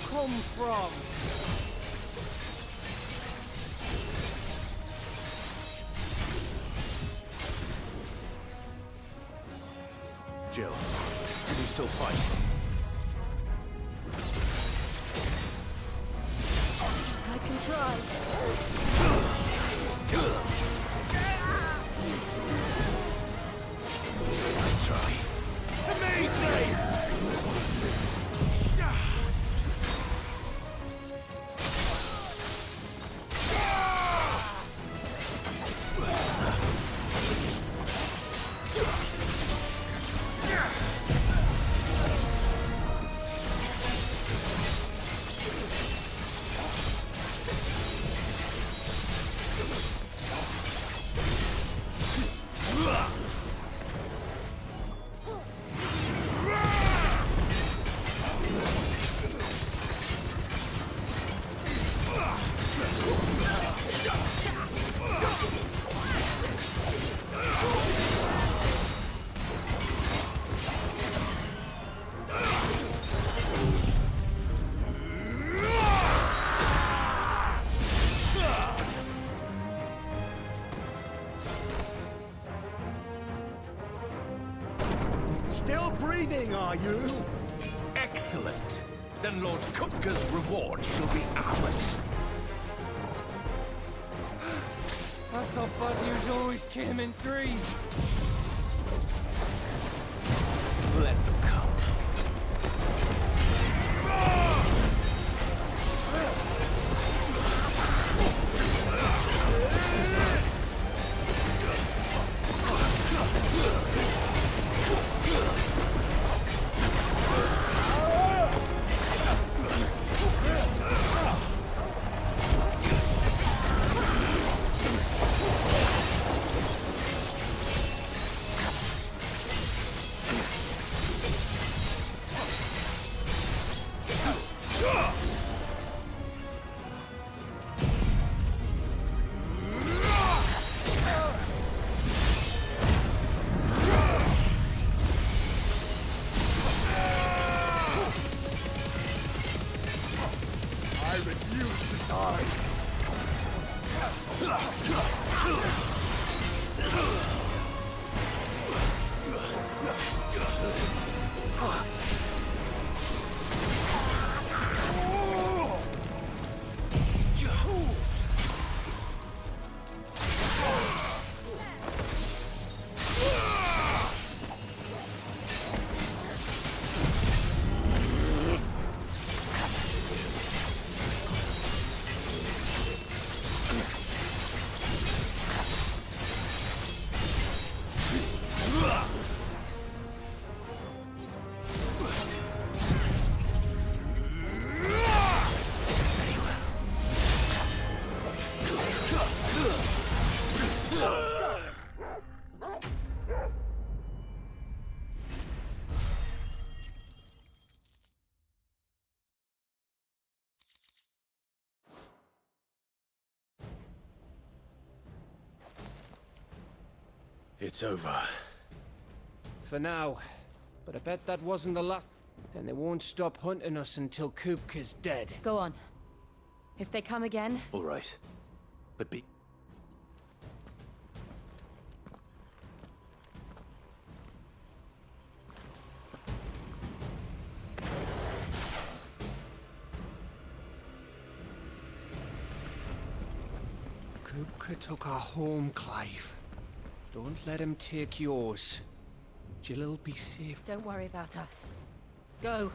Come from? Jill, can you still fight? I can try. Nice try. Amazing! Still breathing, are you? Excellent. Then Lord Kupka's reward shall be ours. I thought Buddies always came in threes. Let them come. I refuse to die. It's over. For now. But I bet that wasn't the last. And they won't stop hunting us until Kupka's dead. Go on. If they come again... All right. But be... Kupka took our home, Clive. Don't let him take yours. Jill'll be safe. Don't worry about us. Go.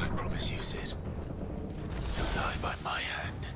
I promise you, Sid. You'll die by my hand.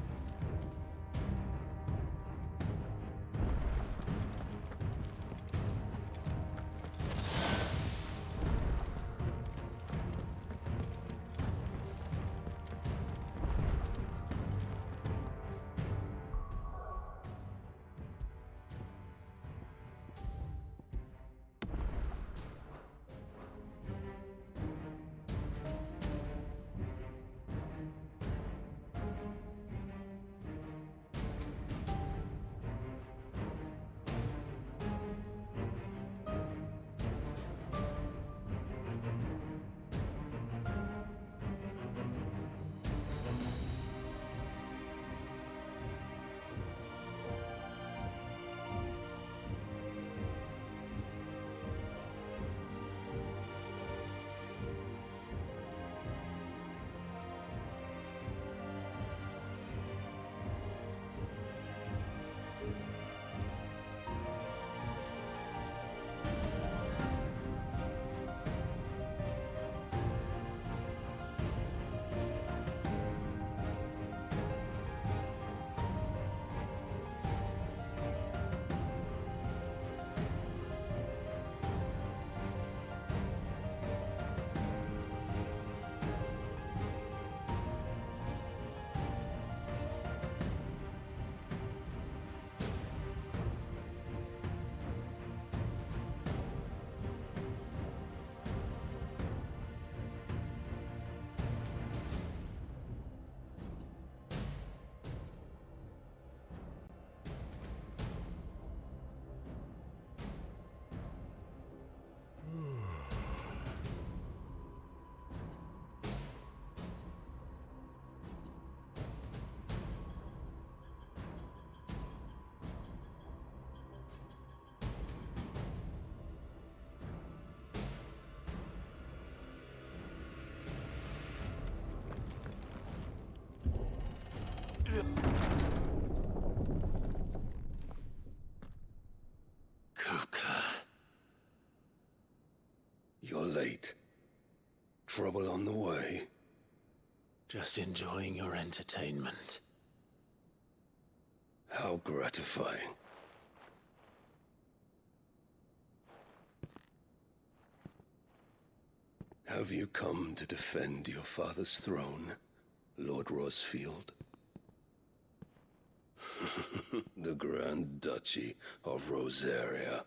Kupka. You're late. Trouble on the way? Just enjoying your entertainment. How gratifying. Have you come to defend your father's throne, Lord Rosfield? The Grand Duchy of Rosaria.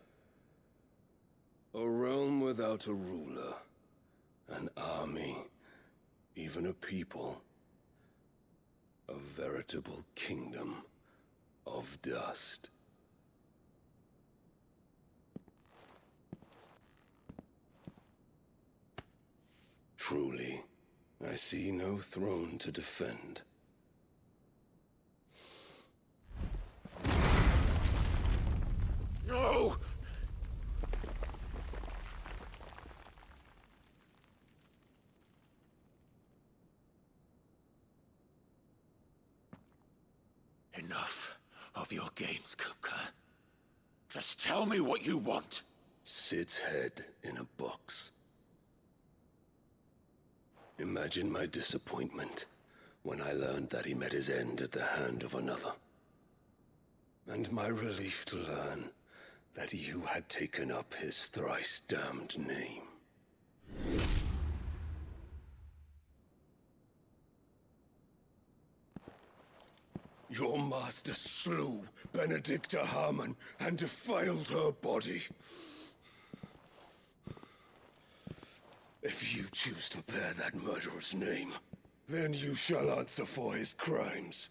A realm without a ruler, an army, even a people. A veritable kingdom of dust. Truly, I see no throne to defend. No! Enough of your games, Kupka. Just tell me what you want. Sid's head in a box. Imagine my disappointment when I learned that he met his end at the hand of another. And my relief to learn that you had taken up his thrice-damned name. Your master slew Benedicta Harmon and defiled her body. If you choose to bear that murderer's name, then you shall answer for his crimes.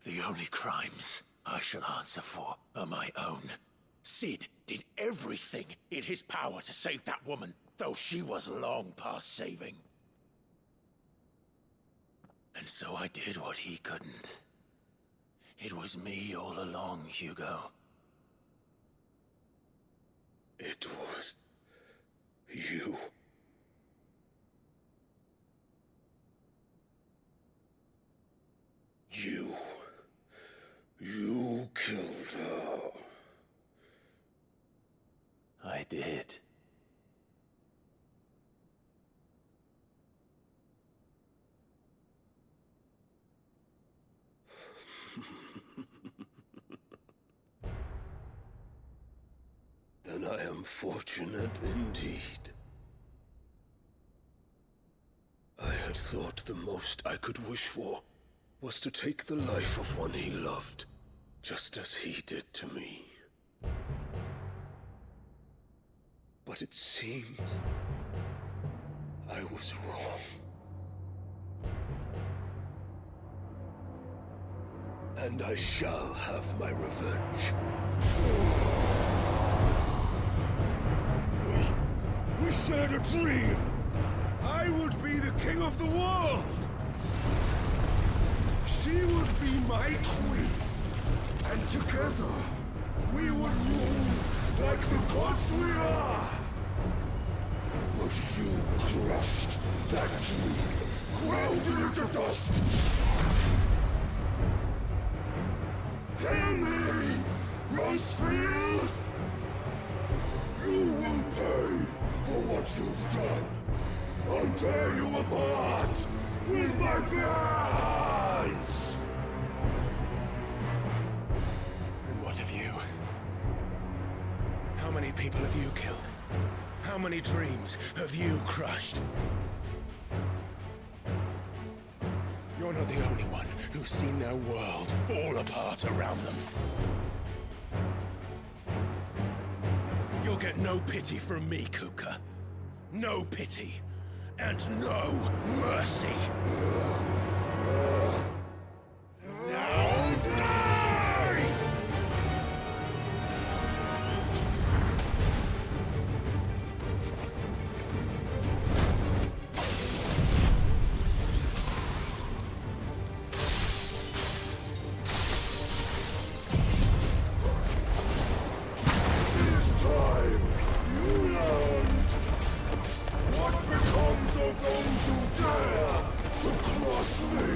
The only crimes I shall answer for are my own. Sid did everything in his power to save that woman, though she was long past saving. And so I did what he couldn't. It was me all along, Hugo. It was you. You killed her. I did. Then I am fortunate indeed. I had thought the most I could wish for was to take the life of one he loved, just as he did to me. But it seems I was wrong. And I shall have my revenge. We shared a dream! I would be the king of the world! She would be my queen! And together, we would rule like the gods we are! But you crushed that dream, ground it into dust! Hear me, Rosefield! You will pay for what you've done. I'll tear you apart with my bare hands! And what of you? How many people have you killed? How many dreams have you crushed? You're not the only one who's seen their world fall apart around them. You'll get no pity from me, Kupka. No pity. And no mercy. Now die! This time, you learned what becomes of those who dare to cross me.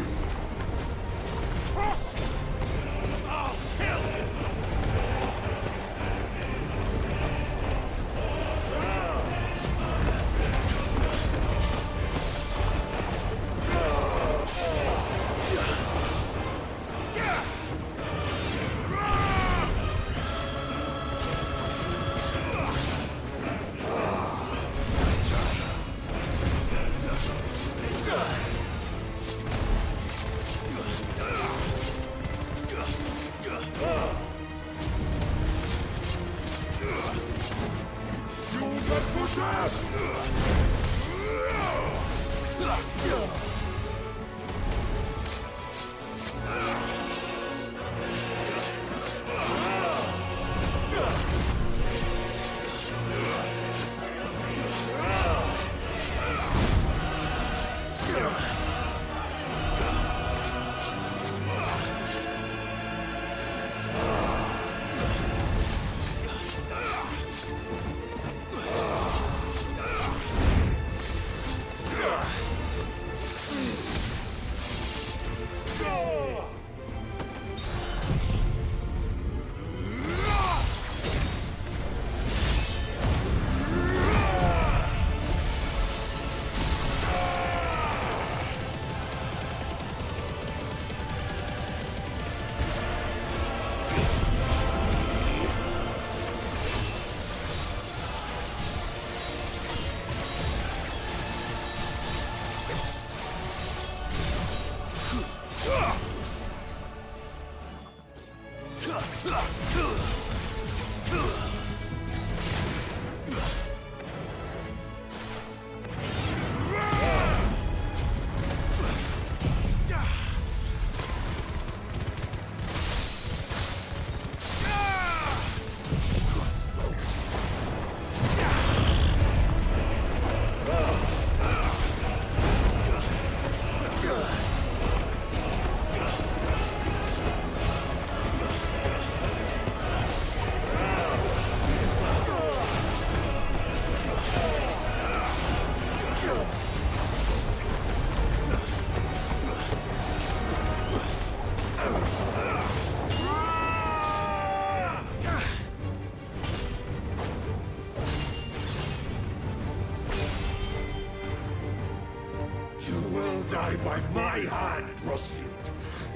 by my hand, Rosfield.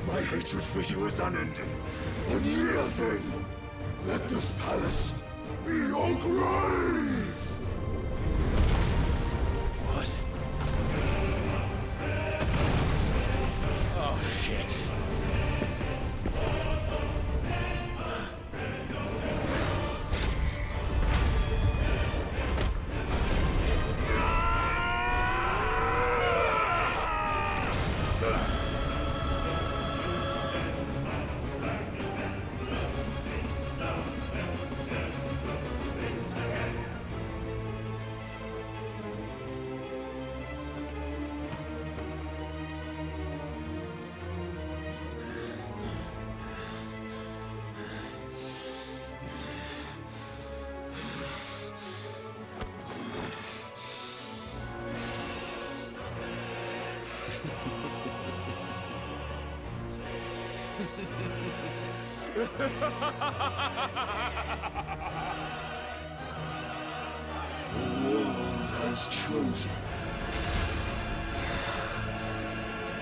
My hatred for you is unending, unyielding. Let this palace be your grave! What? Oh, shit. The world has chosen.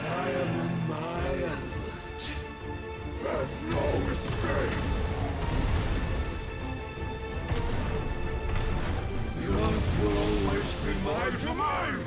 I am in my element. There's no escape. The earth will always be my domain.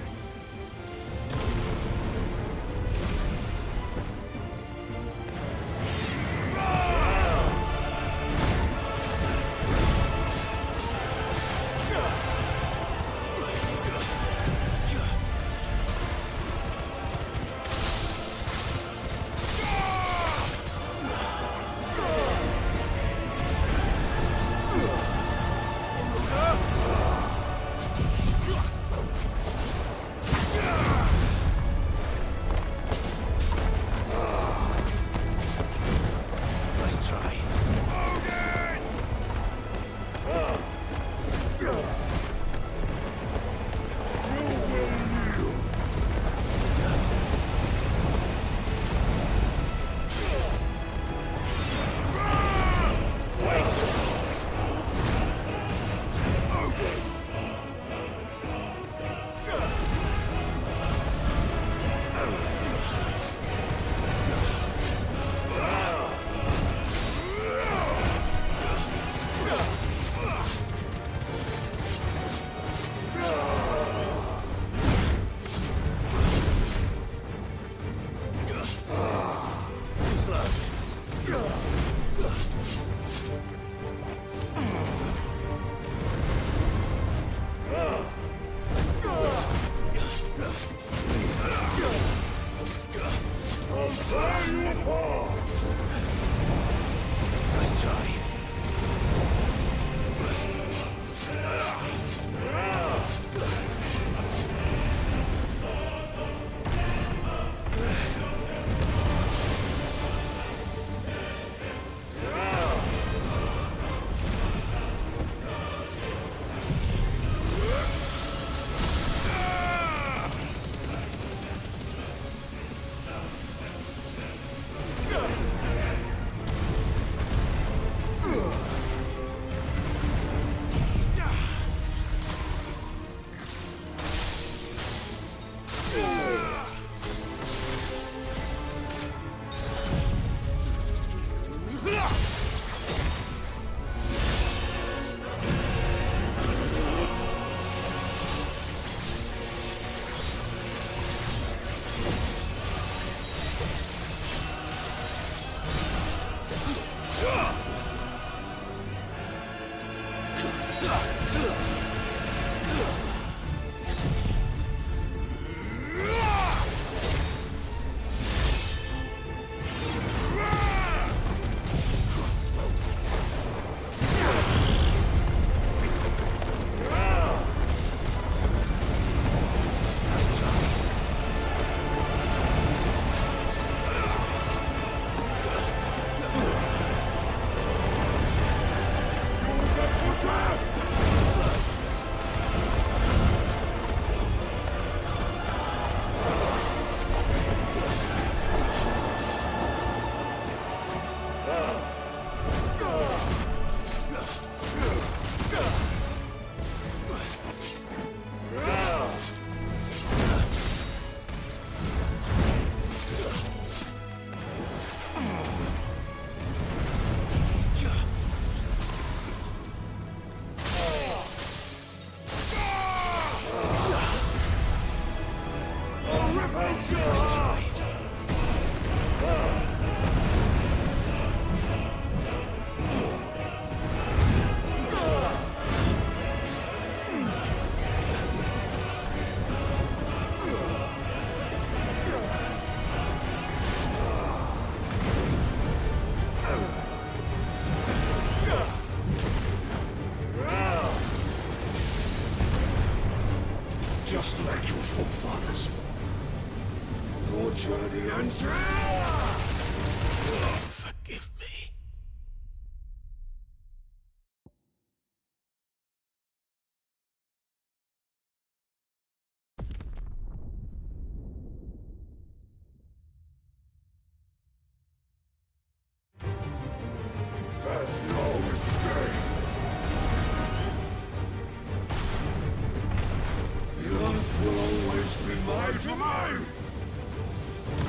way to mine!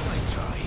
Nice try.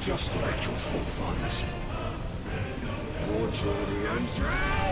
Just like your forefathers. Your journey ends here!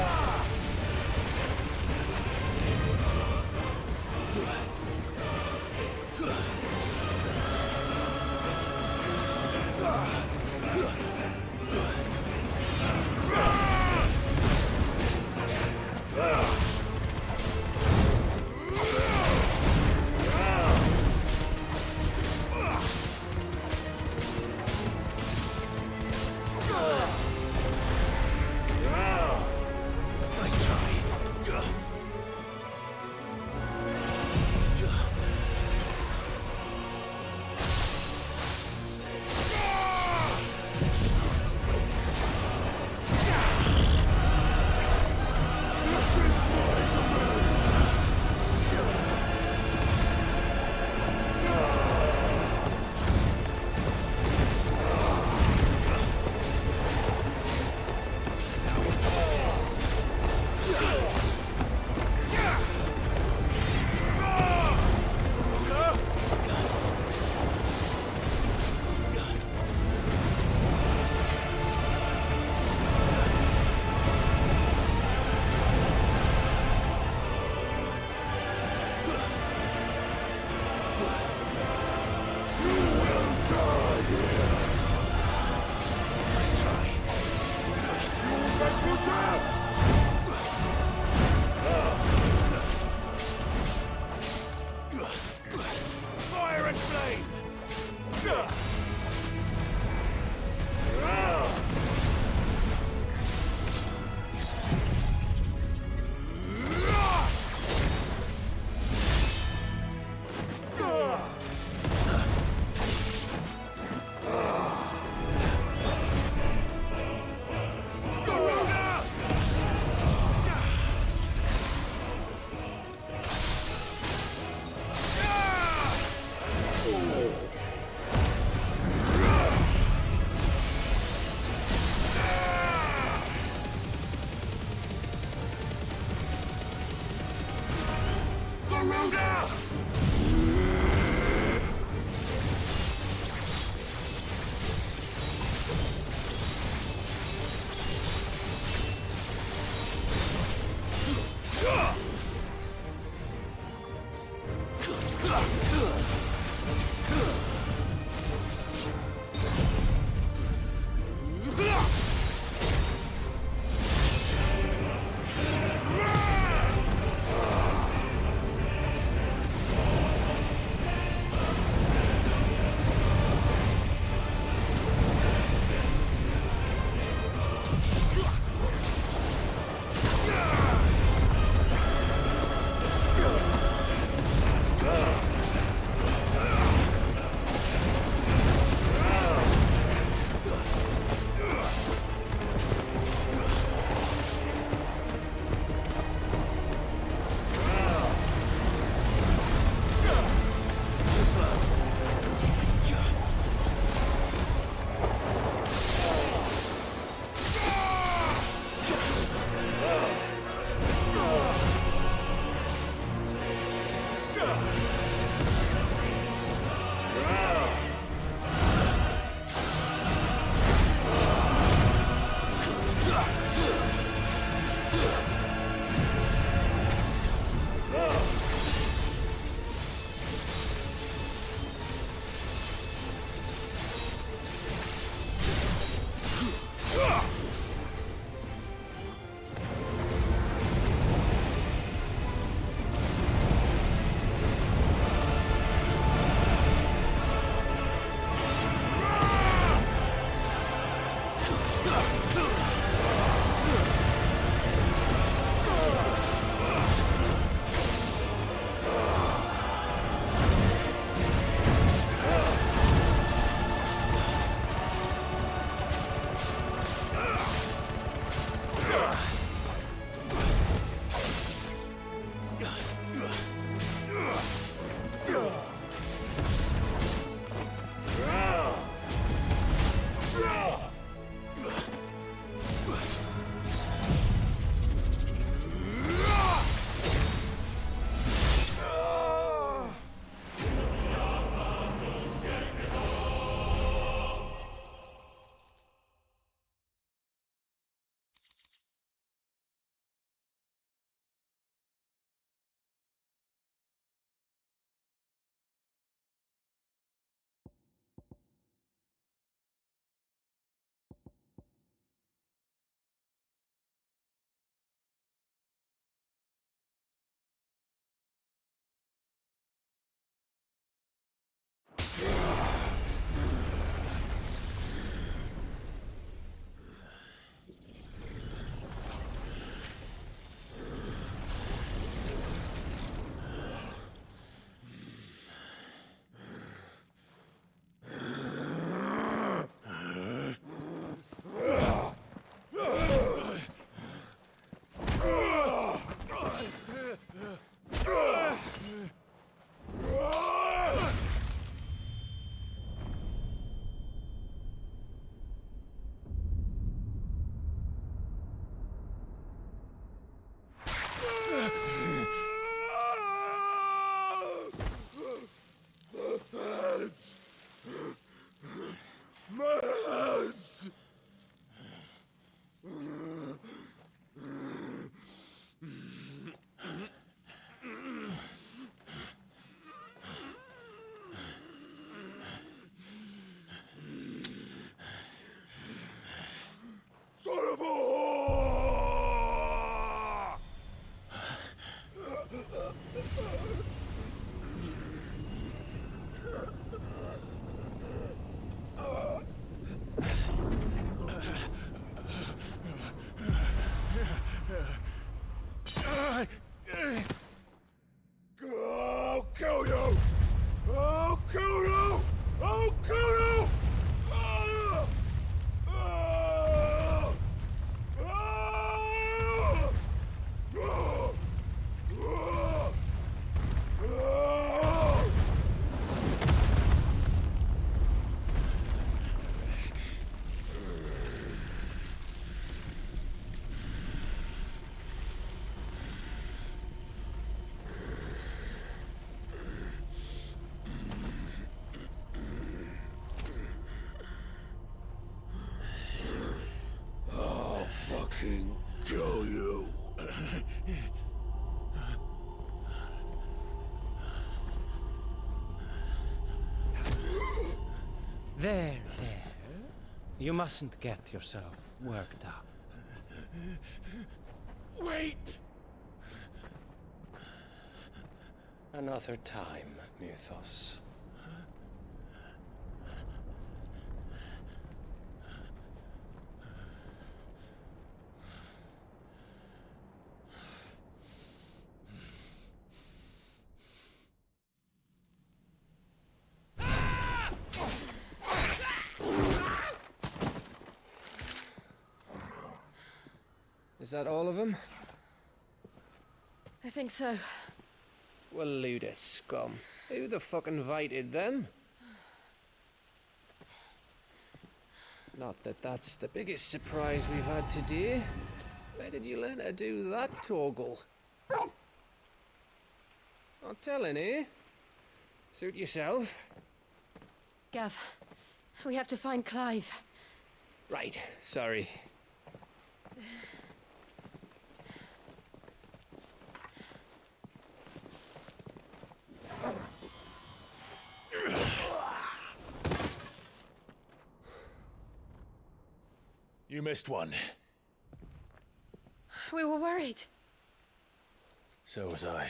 Mess! Son of a whore! I'll kill you! I'll kill you! I'll kill you! Ah! Ah! Ah! Ah! Ah! Ah! I'll fucking kill you. There. You mustn't get yourself worked up. Wait! Another time, Mythos. Is that all of them? I think so. Well, load of scum. Who the fuck invited them? Not that that's the biggest surprise we've had today. Where did you learn to do that, Torgal? Not telling, eh? Suit yourself. Gav, we have to find Clive. Right, sorry. You missed one. We were worried. So was I.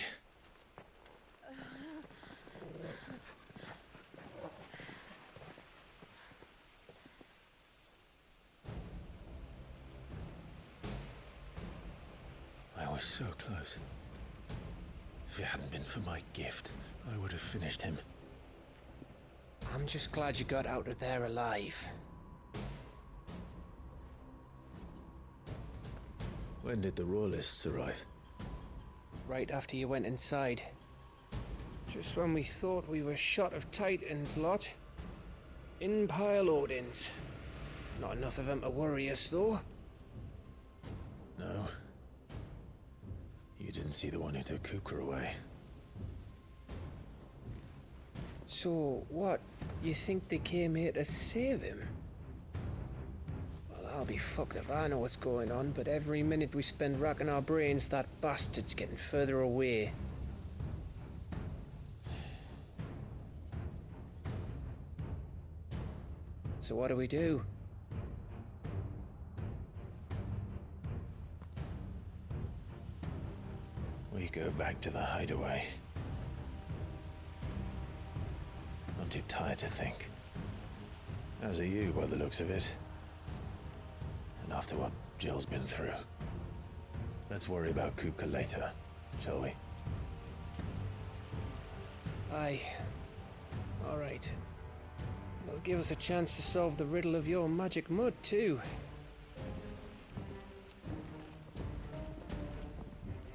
I was so close. If it hadn't been for my gift, I would have finished him. I'm just glad you got out of there alive. When did the Royalists arrive? Right after you went inside. Just when we thought we were shot of Titans, lot. In pile Odins. Not enough of them to worry us, though. No. You didn't see the one who took Kupka away. So, what? You think they came here to save him? Well, I'll be fucked if I know what's going on, but every minute we spend racking our brains, that bastard's getting further away. So what do we do? We go back to the hideaway. I'm too tired to think. As are you, by the looks of it. And after what Jill's been through. Let's worry about Kupka later, shall we? Aye. All right. It'll give us a chance to solve the riddle of your magic mud, too.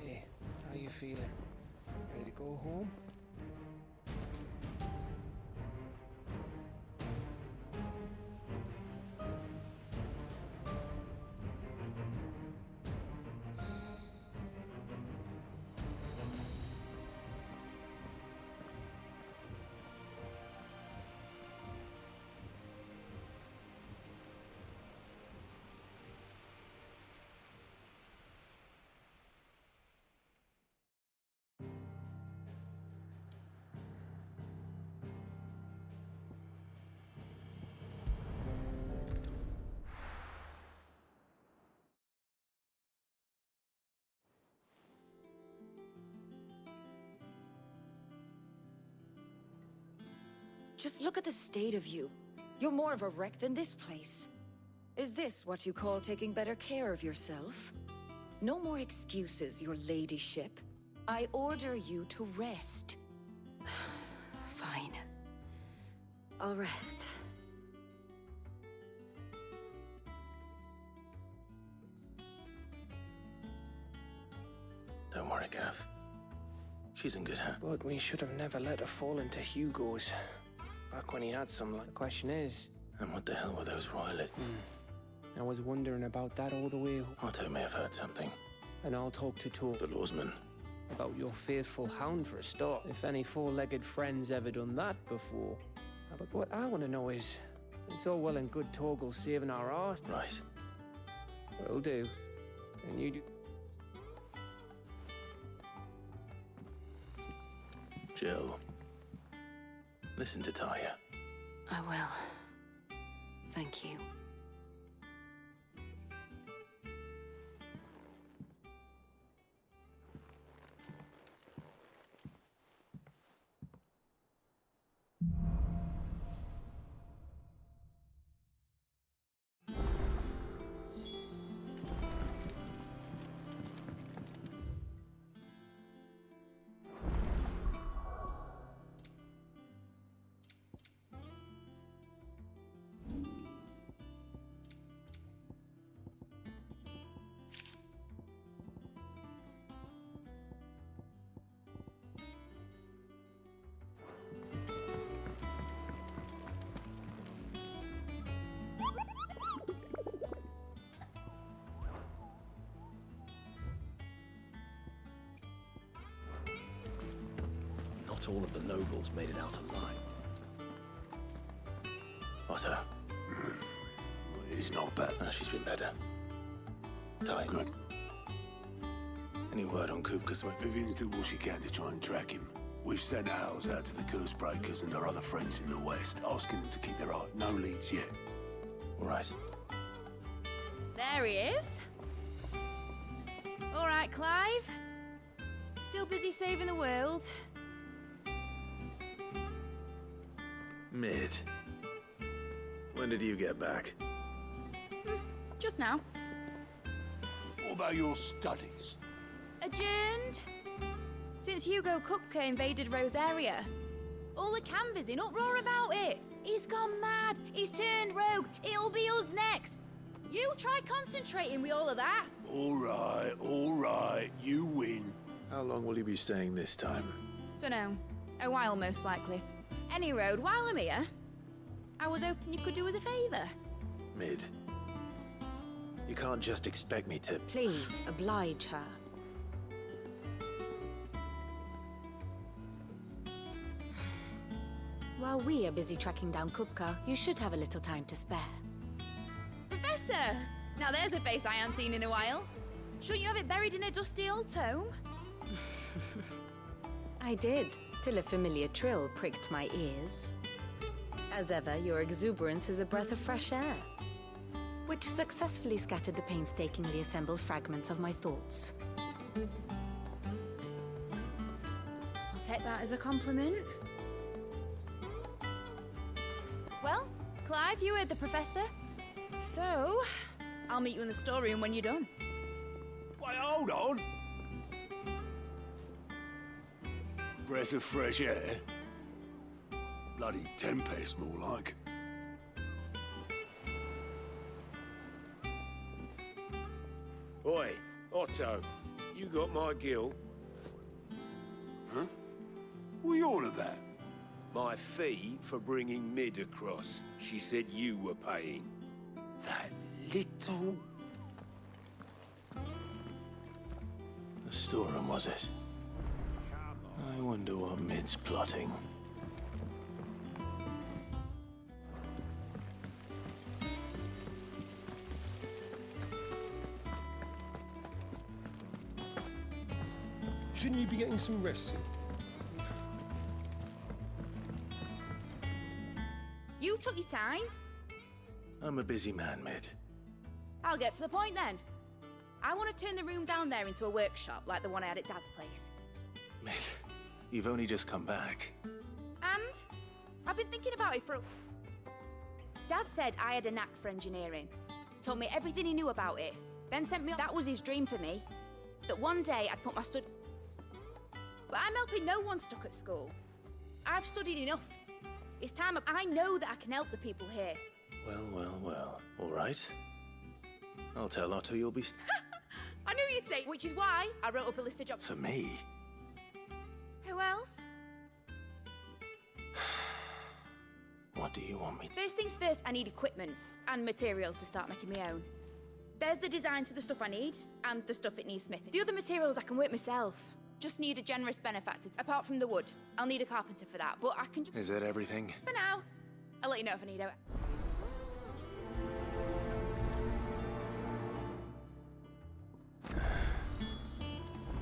Hey, how you feeling? Ready to go home? Just look at the state of you. You're more of a wreck than this place. Is this what you call taking better care of yourself? No more excuses, your ladyship. I order you to rest. Fine. I'll rest. Don't worry, Gav. She's in good hands. But we should have never let her fall into Hugo's. Back when he had some luck. The question is... And what the hell were those royalists? I was wondering about that all the way. Otto may have heard something. And I'll talk to the lawsman. About your faithful hound for a start. If any four-legged friend's ever done that before. But what I want to know is, it's all well and good Torgal saving our art. Right. Will do. And you do... Jill, listen to Taya. I will. Thank you. Not all of the nobles made it out alive. Otto. It's not bad. She's been better. Ty. Good. Any word on Kupka's? Vivian's doing what she can to try and track him. We've sent ours out to the curse breakers and our other friends in the west, asking them to keep their eye. No leads yet. All right. There he is. All right, Clive. Still busy saving the world. Mid. When did you get back? Just now. What about your studies? Adjourned. Since Hugo Kupka invaded Rosaria. All the canvas in uproar about it. He's gone mad. He's turned rogue. It'll be us next. You try concentrating with all of that. All right. You win. How long will you be staying this time? Dunno. A while, most likely. Any road, while I'm here, I was hoping you could do us a favour. Mid. You can't just expect me to... Please, oblige her. While we are busy tracking down Kupka, you should have a little time to spare. Professor! Now there's a face I haven't seen in a while. Shouldn't you have it buried in a dusty old tome? I did, till a familiar trill pricked my ears. As ever, your exuberance is a breath of fresh air, which successfully scattered the painstakingly assembled fragments of my thoughts. I'll take that as a compliment. Well, Clive, you heard the Professor. So, I'll meet you in the storeroom when you're done. Wait, hold on. Breath of fresh air. Bloody tempest, more like. Oi, Otto, you got my gill? Huh? What are you on about? My fee for bringing Mid across. She said you were paying. That little... The storeroom, was it? I wonder what Mid's plotting. Shouldn't you be getting some rest? You took your time. I'm a busy man, Mid. I'll get to the point then. I want to turn the room down there into a workshop like the one I had at Dad's place. Mid, you've only just come back. And I've been thinking about it for Dad said I had a knack for engineering. Told me everything he knew about it. Then sent me... That was his dream for me. That one day I'd put my But I'm helping no one stuck at school. I've studied enough. It's time I know that I can help the people here. Well. All right. I'll tell Otto you'll be... I knew you'd say, which is why I wrote up a list of jobs. For me? Who else? What do you want me to... First things first, I need equipment and materials to start making my own. There's the designs for the stuff I need and the stuff it needs smithing. The other materials I can work myself. Just need a generous benefactor. Apart from the wood, I'll need a carpenter for that, but I can... Is that everything? For now. I'll let you know if I need it.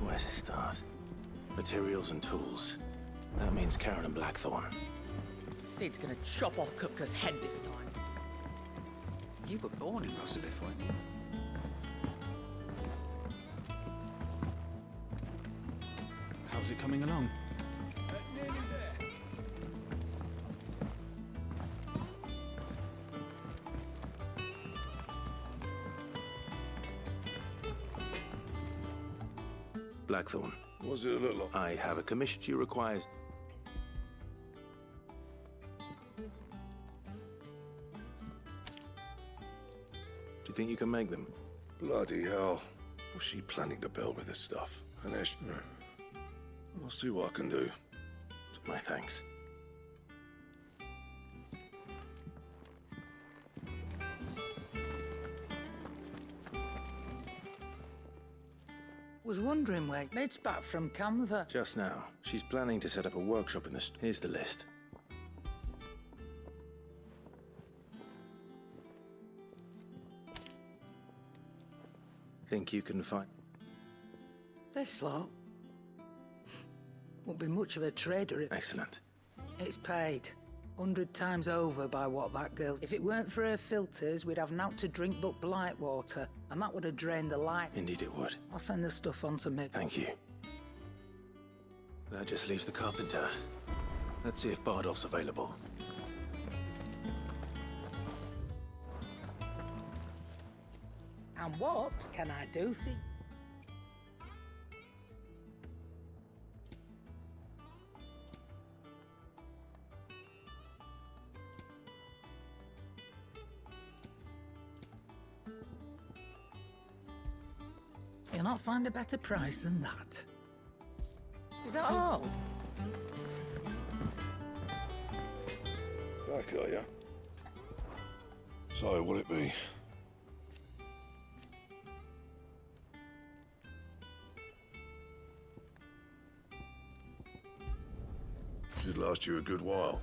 Where to start? Materials and tools. That means Karen and Blackthorn. Sid's gonna chop off Kupka's head this time. You were born in Rosalith, weren't you? How's it coming along? Nearly there. Blackthorn. What does it look like? I have a commission she requires. Do you think you can make them? Bloody hell. What's she planning to build with this stuff? Anesh, I'll see what I can do. My thanks. Was wondering where Maid's back from Canva. Just now. She's planning to set up a workshop in the... Here's the list. Think you can find... This lot won't be much of a trader. Excellent. It's paid 100 times over by what that girl... If it weren't for her filters, we'd have naught to drink but blight water, and that would have drained the light. Indeed it would. I'll send the stuff on to Mid. Thank you. That just leaves the carpenter. Let's see if Bardolph's available. And what can I do for you? You'll not find a better price than that. Is that all? Back, are ya? So, what'll it be? Should last you a good while.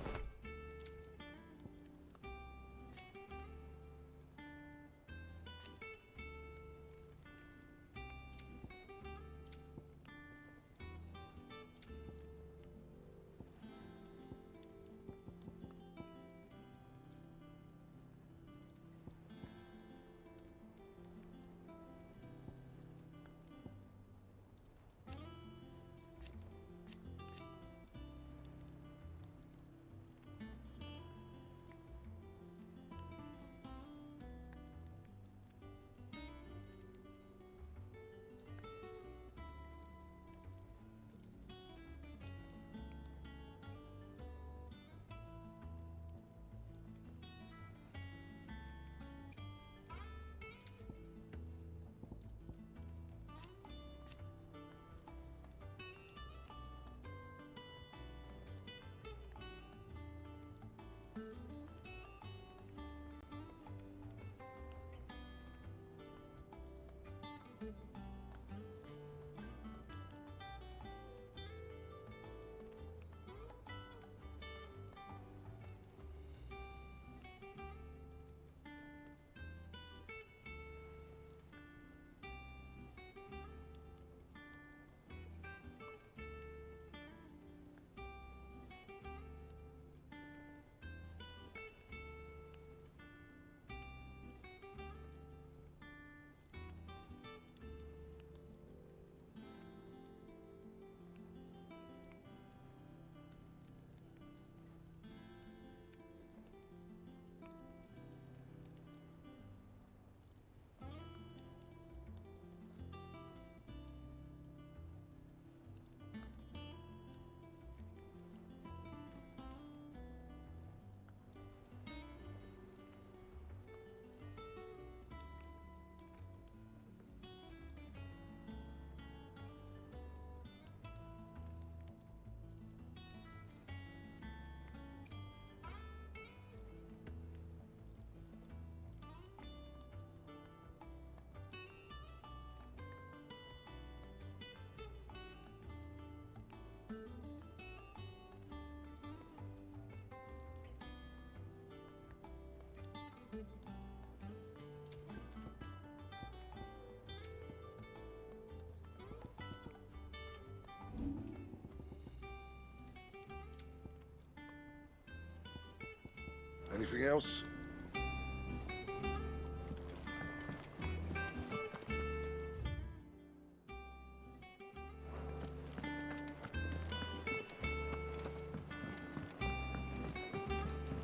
Anything else?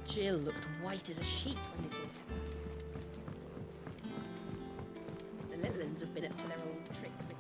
Jill looked white as a sheet when they brought her back. The little ones have been up to their old tricks again.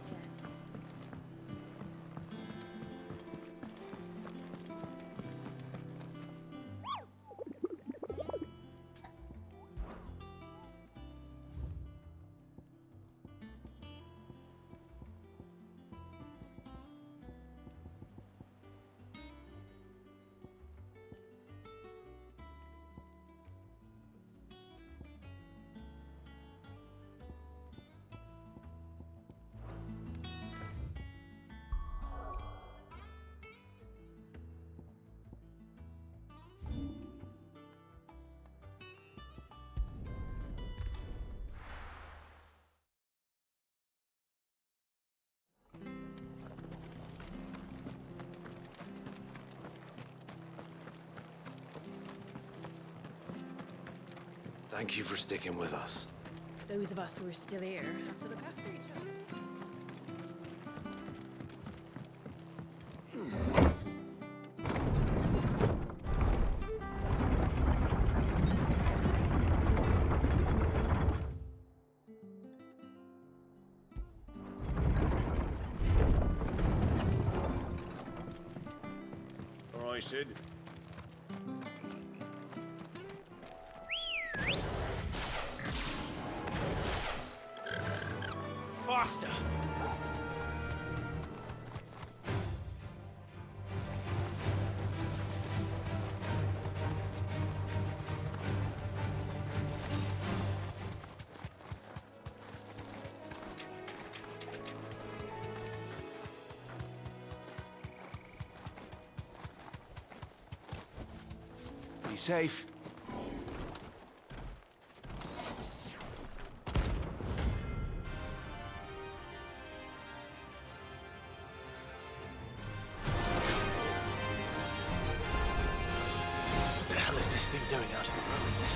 Thank you for sticking with us. Those of us who are still here have to look after each other. All right, Sid. Faster! Be safe. What the hell is this thing doing out in the ruins?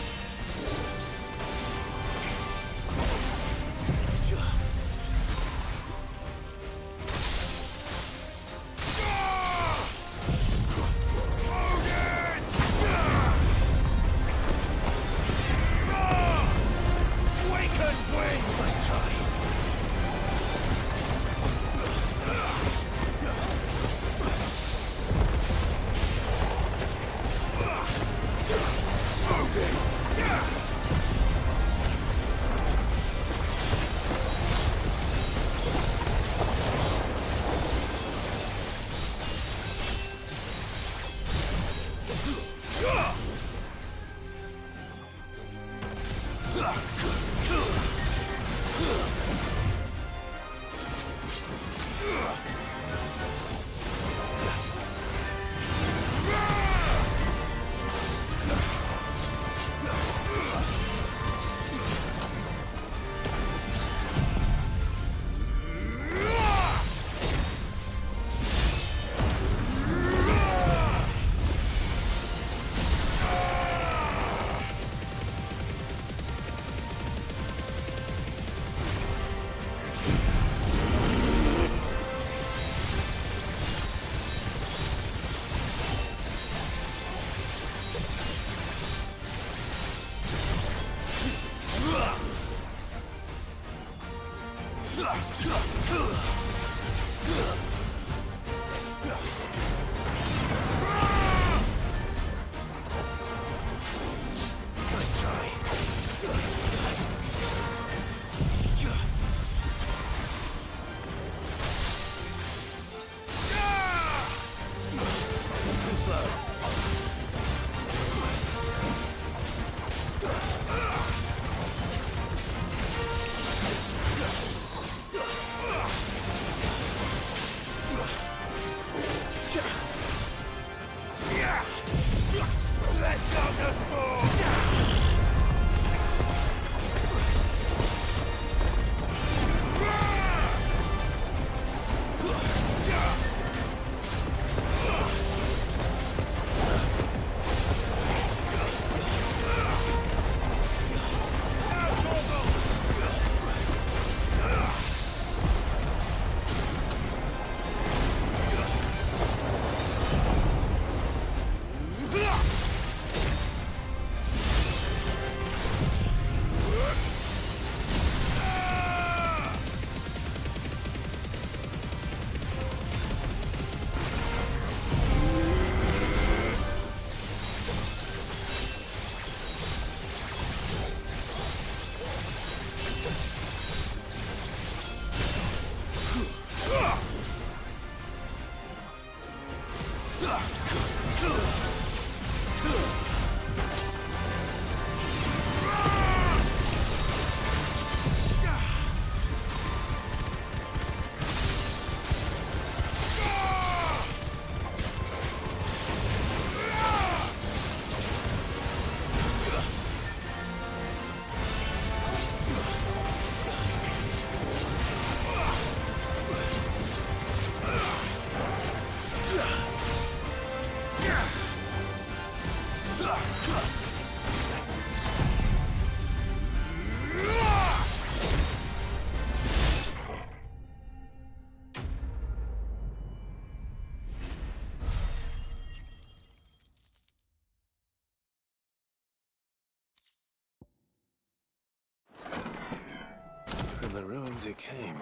the ruins it came,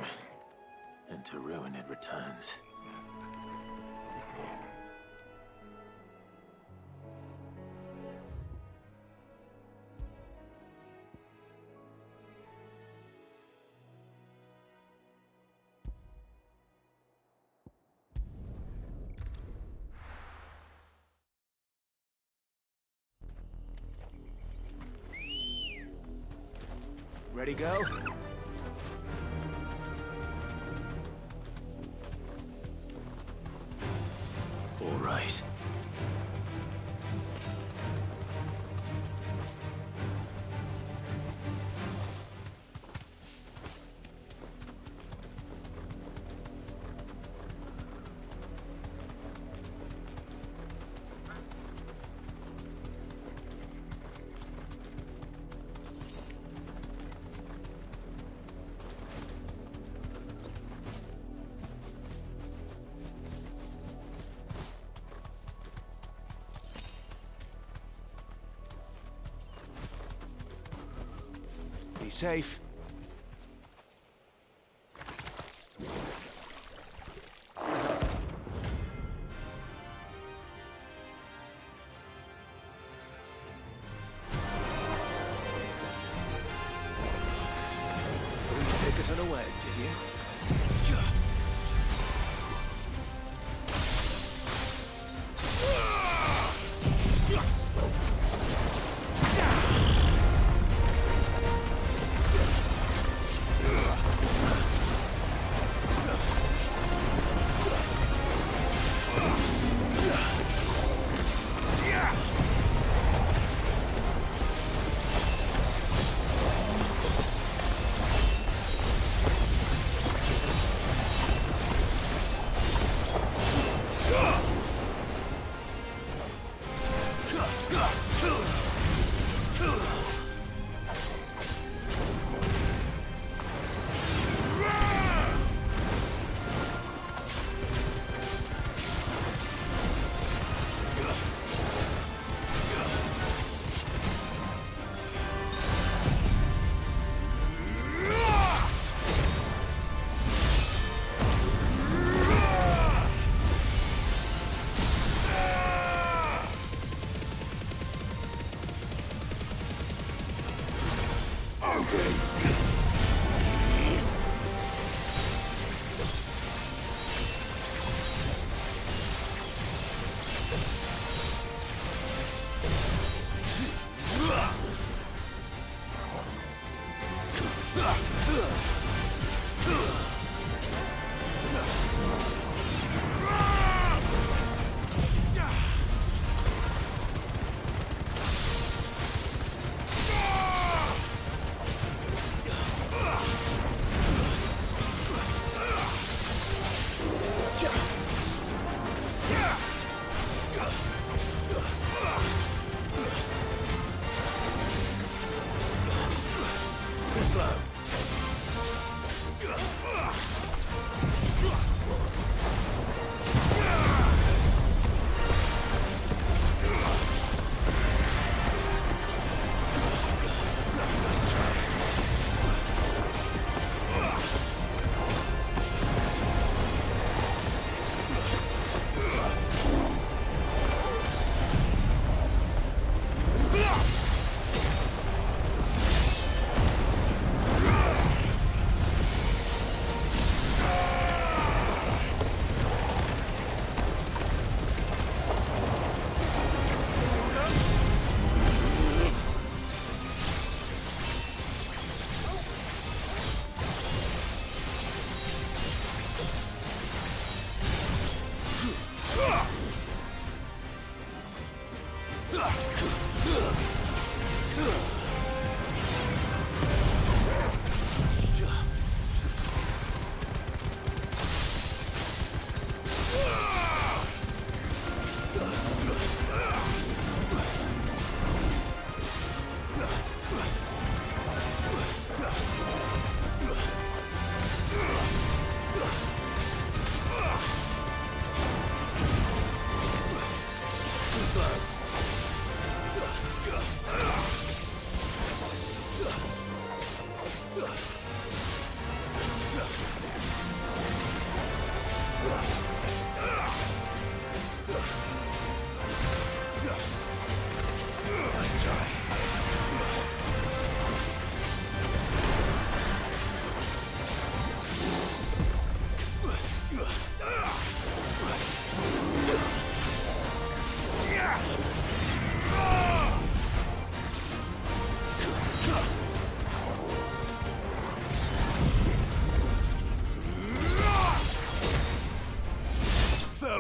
and to ruin it returns. Ready, go? All right. Be safe. Thought you'd take us unawares, did you?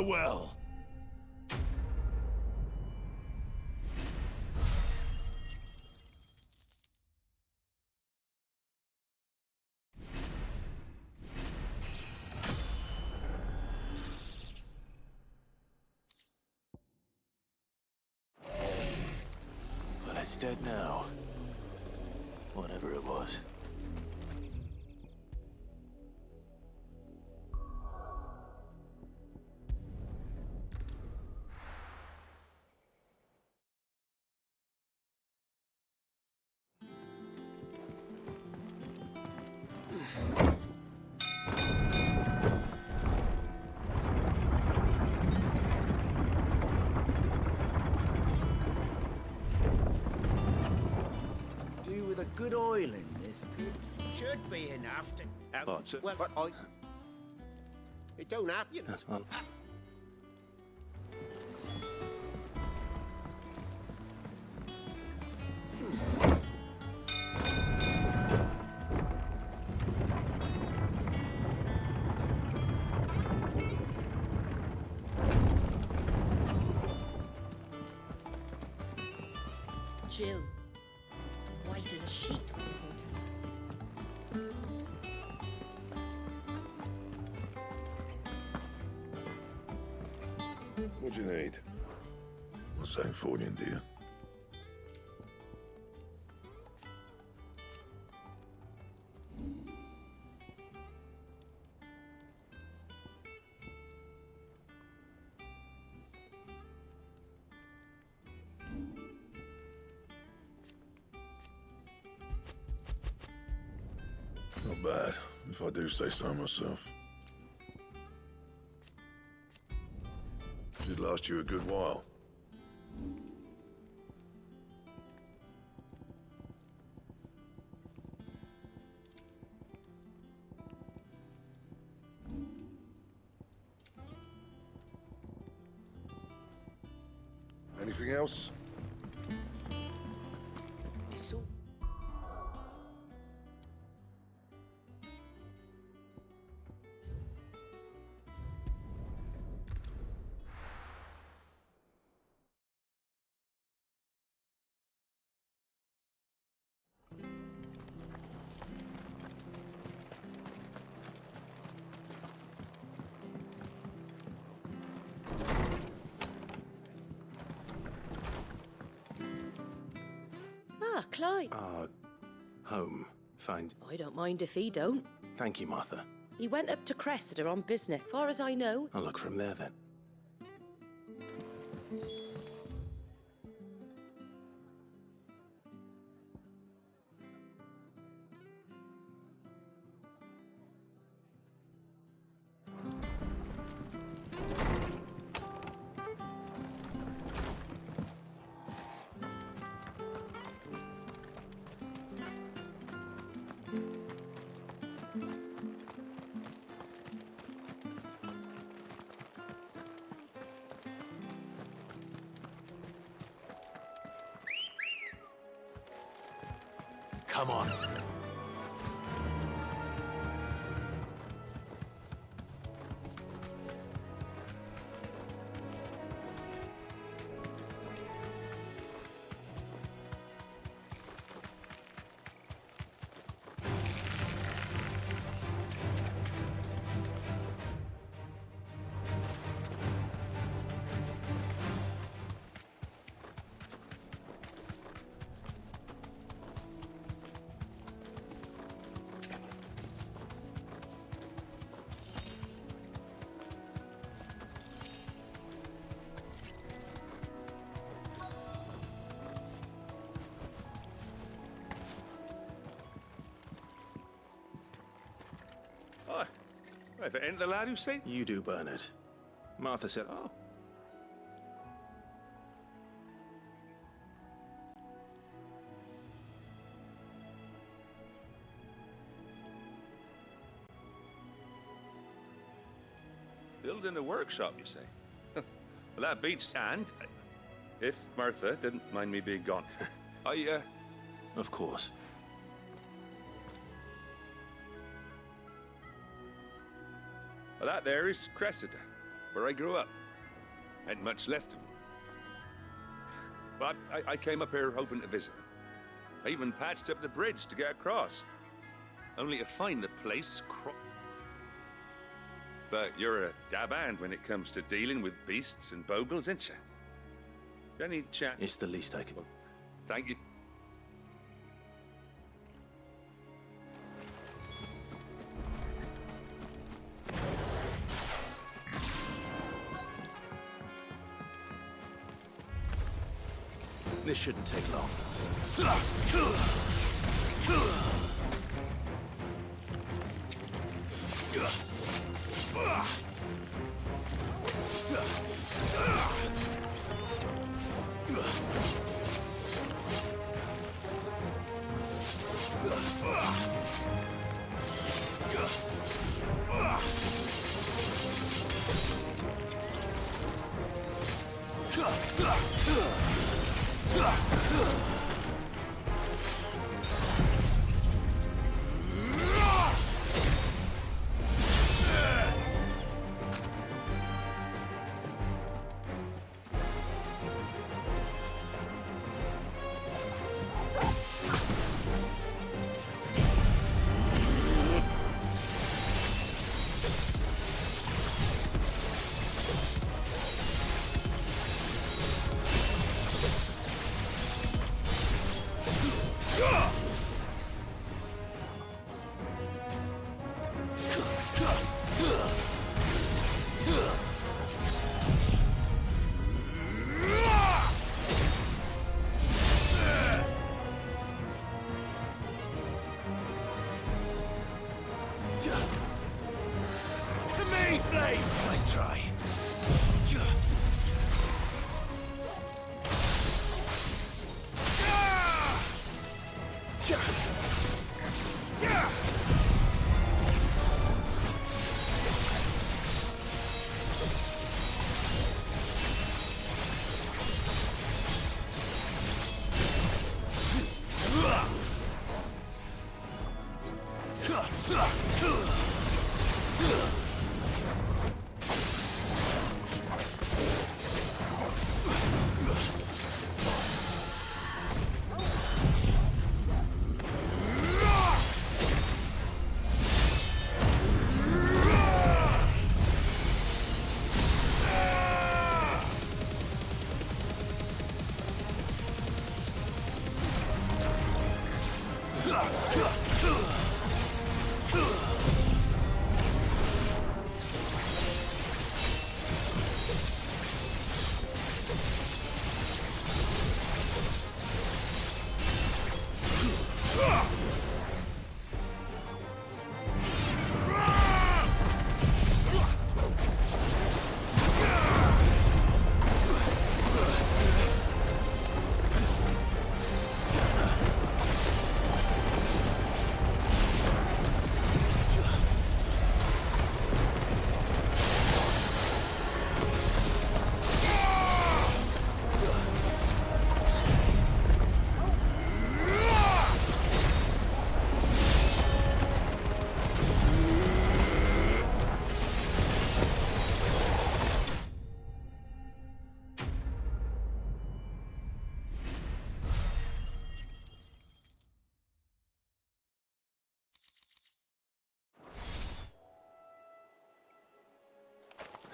Farewell. Well, it's dead now. Whatever it was. Do with a good oil in this. Should be enough to... What, sir? Well, I... It don't have, you know. That's well. Jill. White as a sheet, would What do you need? A Sancfordian, do you? Not bad, if I do say so myself. Should last you a good while. Anything else? It's all... Ah, Clyde. Home. Find... I don't mind if he don't. Thank you, Martha. He went up to Cressida on business, far as I know. I'll look from there, then. Come on. If it ain't the lad who say... You do, Bernard. Martha said, oh. Building a workshop, you say? Well, that beats and if Martha didn't mind me being gone. Of course. Well, that there is Cressida. where I grew up. Ain't much left of it. But I came up here hoping to visit. I even patched up the bridge to get across. Only to find the place But you're a dab hand when it comes to dealing with beasts and bogles, ain't you? Any chance? It's the least I can... Well, thank you. This shouldn't take long. Nice try.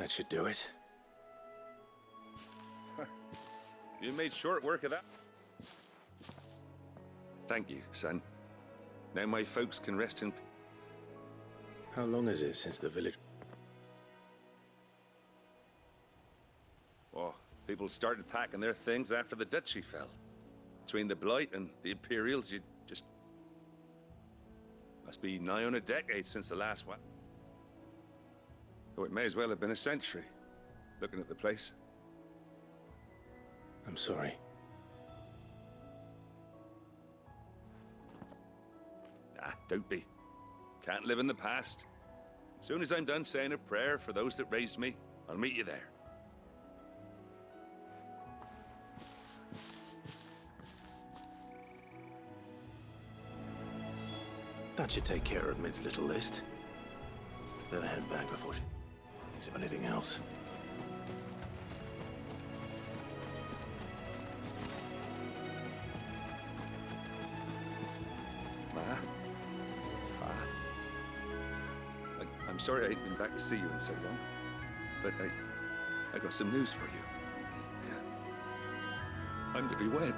That should do it. You made short work of that. Thank you, son. Now my folks can rest in peace. How long is it since the village... Oh, people started packing their things after the duchy fell. Between the Blight and the Imperials, you just... Must be nigh on a decade since the last one. Oh, it may as well have been a century, looking at the place. I'm sorry. Ah, don't be. Can't live in the past. As soon as I'm done saying a prayer for those that raised me, I'll meet you there. That should take care of Mid's little list. Then I head back before she thinks of anything else. I'm sorry I ain't been back to see you in so long, but I got some news for you. I'm to be wed.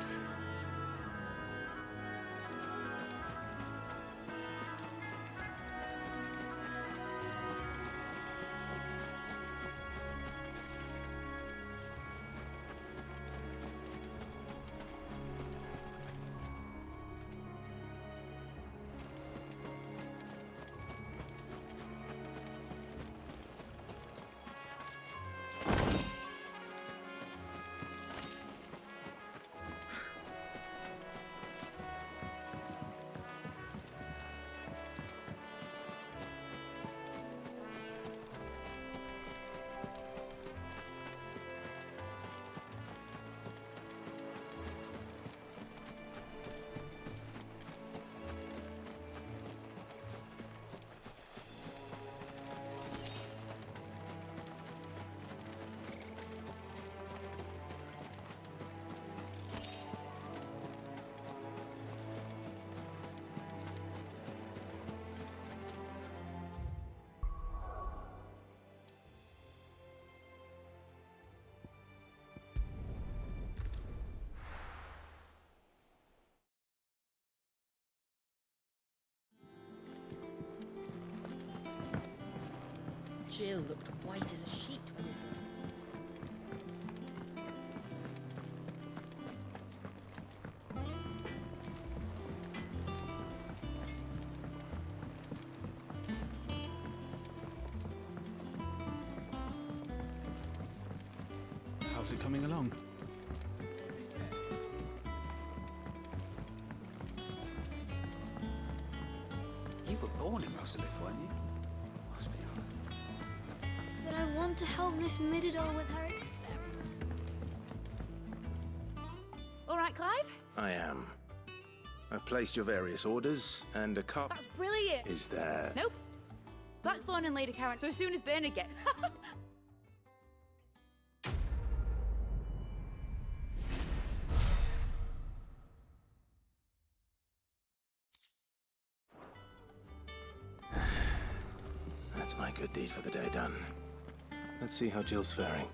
Jill looked white as a sheet when it How's it coming along? You were born in Rosalith, weren't you? Must be hard. But I want to help Miss Mididor with her experiment. All right, Clive? I am. I've placed your various orders, and a cup That's brilliant. is there. Nope. Blackthorn and Lady Karen, so as soon as Bernard gets... That's my good deed for the day done. Let's see how Jill's faring.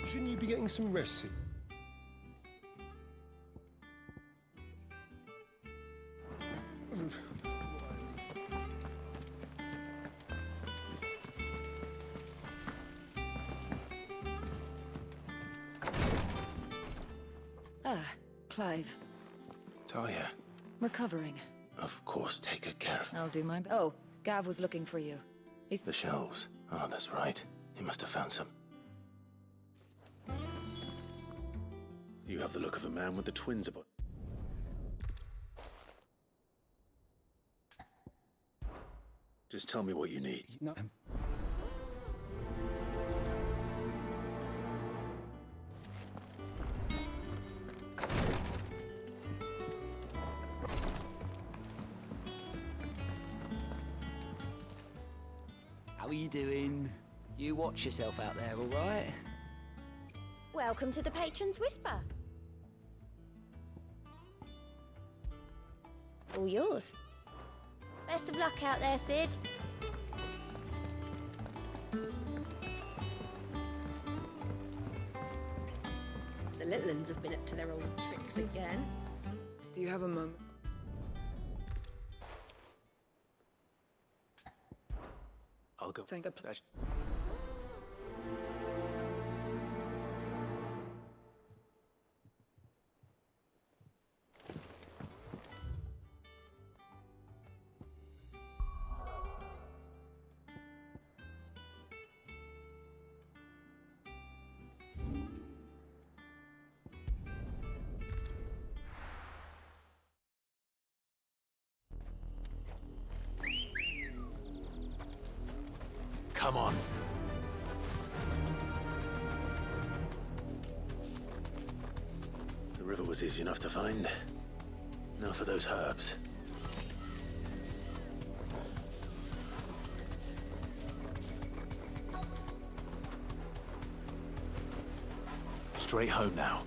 Shouldn't you be getting some rest, Sid? Clive. Talia. Recovering. Of course, take good care of I'll do my best. Oh, Gav was looking for you. He's... the shelves. Oh, that's right. He must have found some. You have the look of a man with the twins about. Just tell me what you need. No. How are you doing? You watch yourself out there, all right? Welcome to the Patron's Whisper. All yours. Best of luck out there, Sid. The little uns have been up to their old tricks again. Do you have a moment? I'll go. Thank the pleasure. Come on. The river was easy enough to find. Now for those herbs. Straight home now.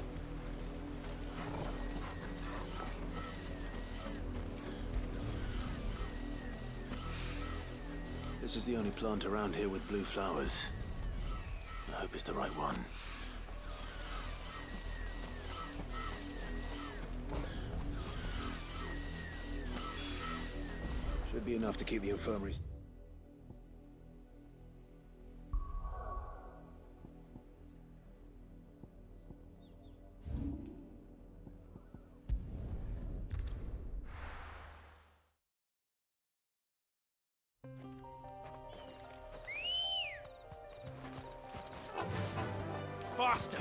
This is the only plant around here with blue flowers. I hope it's the right one. Should be enough to keep the infirmaries. Faster!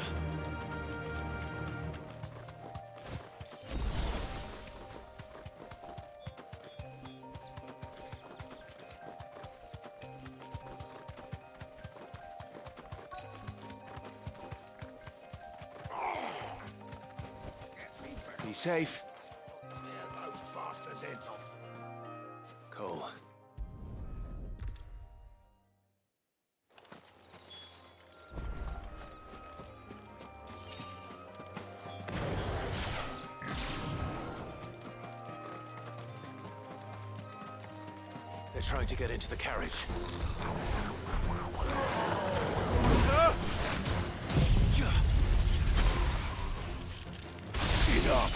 Be safe. Tear those bastards' heads off. Cole. They're trying to get into the carriage. Get up!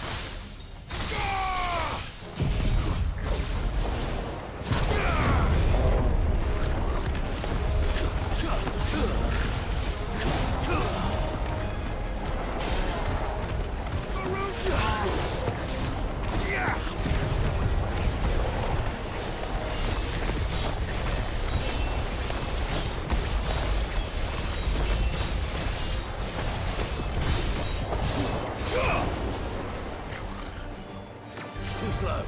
Too slow.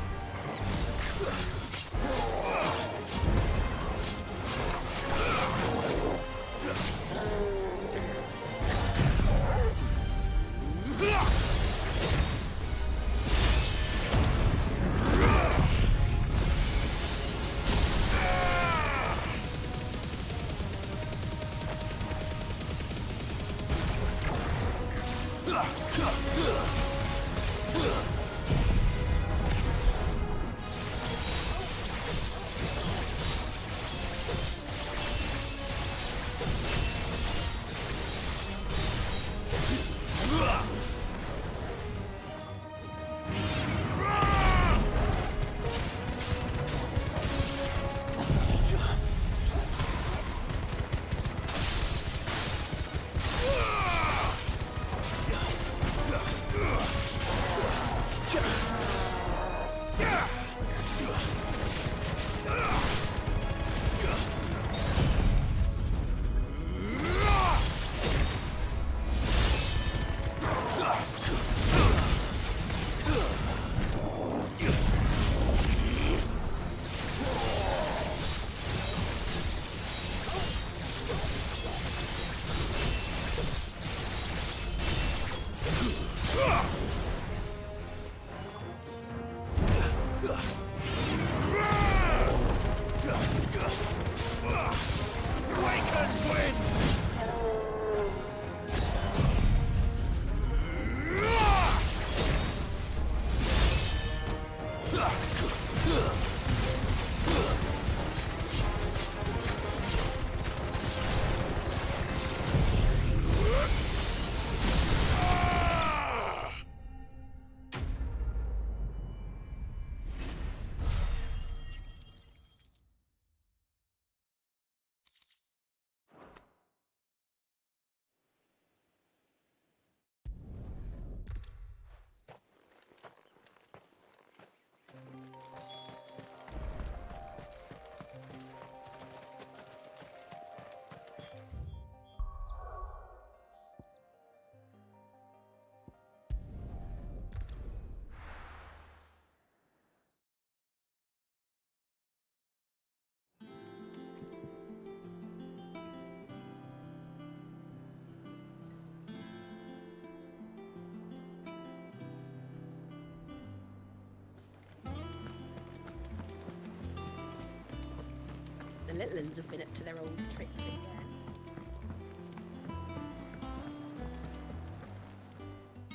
The little ones have been up to their old tricks again.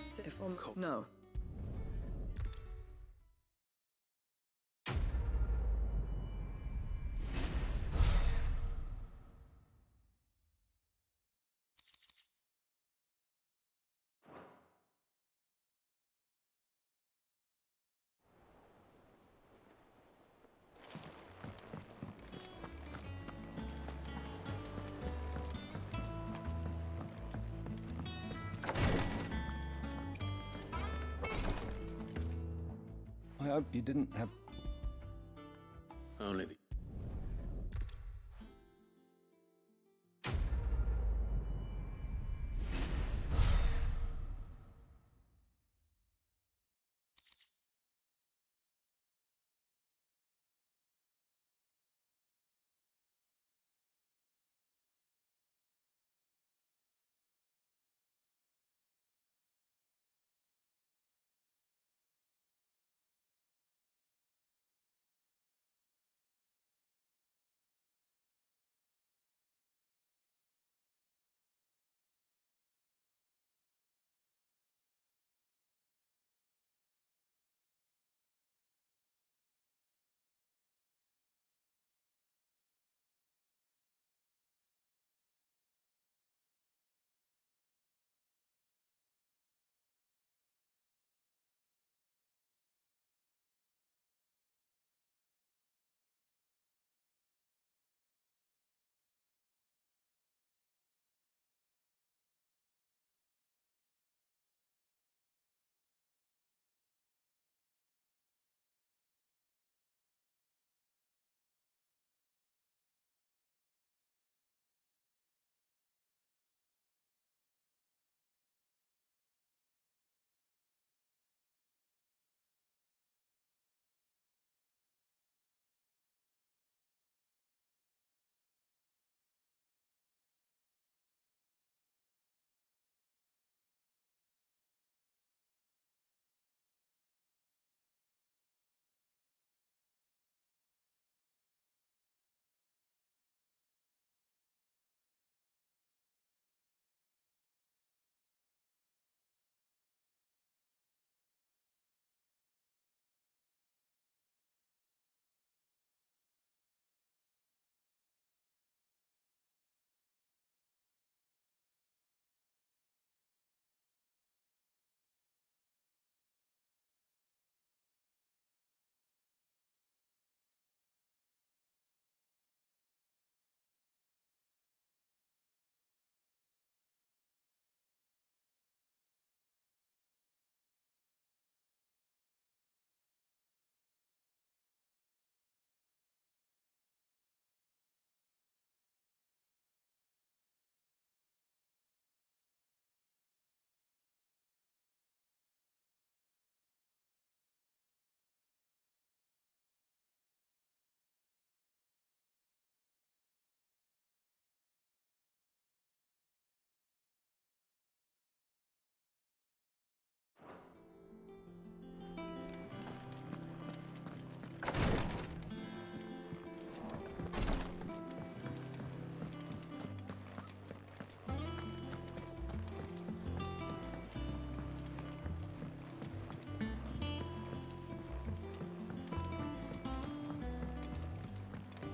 Safe on... No. hope you didn't have... Only the...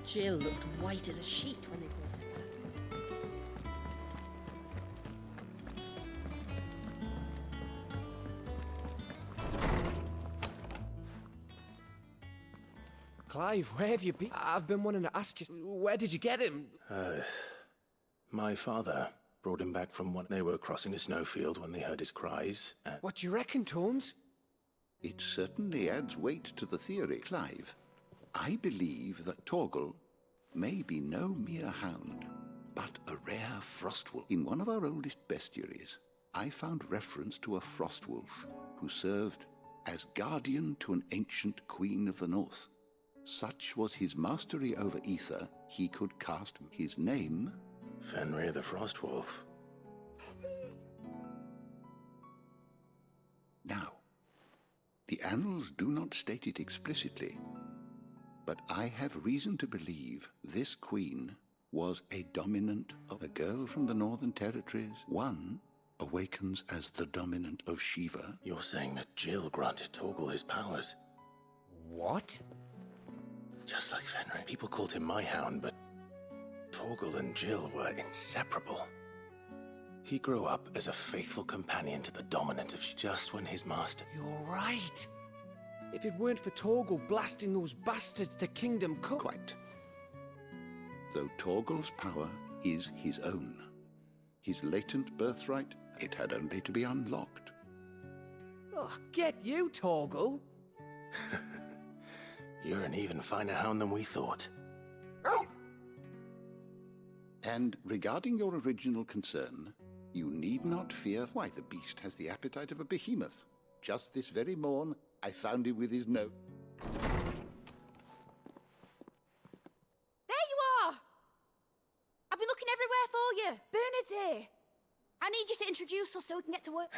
Jill looked white as a sheet when they brought her. Clive, where have you been? I've been wanting to ask you, where did you get him? My father brought him back from what they were crossing a snowfield when they heard his cries. What do you reckon, Torms? It certainly adds weight to the theory, Clive. I believe that Torgal may be no mere hound, but a rare frostwolf. In one of our oldest bestiaries, I found reference to a frostwolf who served as guardian to an ancient queen of the north. Such was his mastery over ether, he could cast his name... Fenrir the Frostwolf. Now, the annals do not state it explicitly, but I have reason to believe this queen was a dominant of a girl from the Northern Territories. One awakens as the dominant of Shiva. You're saying that Jill granted Torgal his powers? What? Just like Fenrir. People called him my hound, but Torgal and Jill were inseparable. He grew up as a faithful companion to the dominant of just when his master... You're right. If it weren't for Torgal blasting those bastards to Kingdom Come... Quite. Though Torgal's power is his own. His latent birthright, it had only to be unlocked. Oh, get you, Torgal! You're an even finer hound than we thought. And regarding your original concern, you need not fear. Why, the beast has the appetite of a behemoth. Just this very morn, I found him with his nose. There you are! I've been looking everywhere for you. Bernard's here. I need you to introduce us so we can get to work.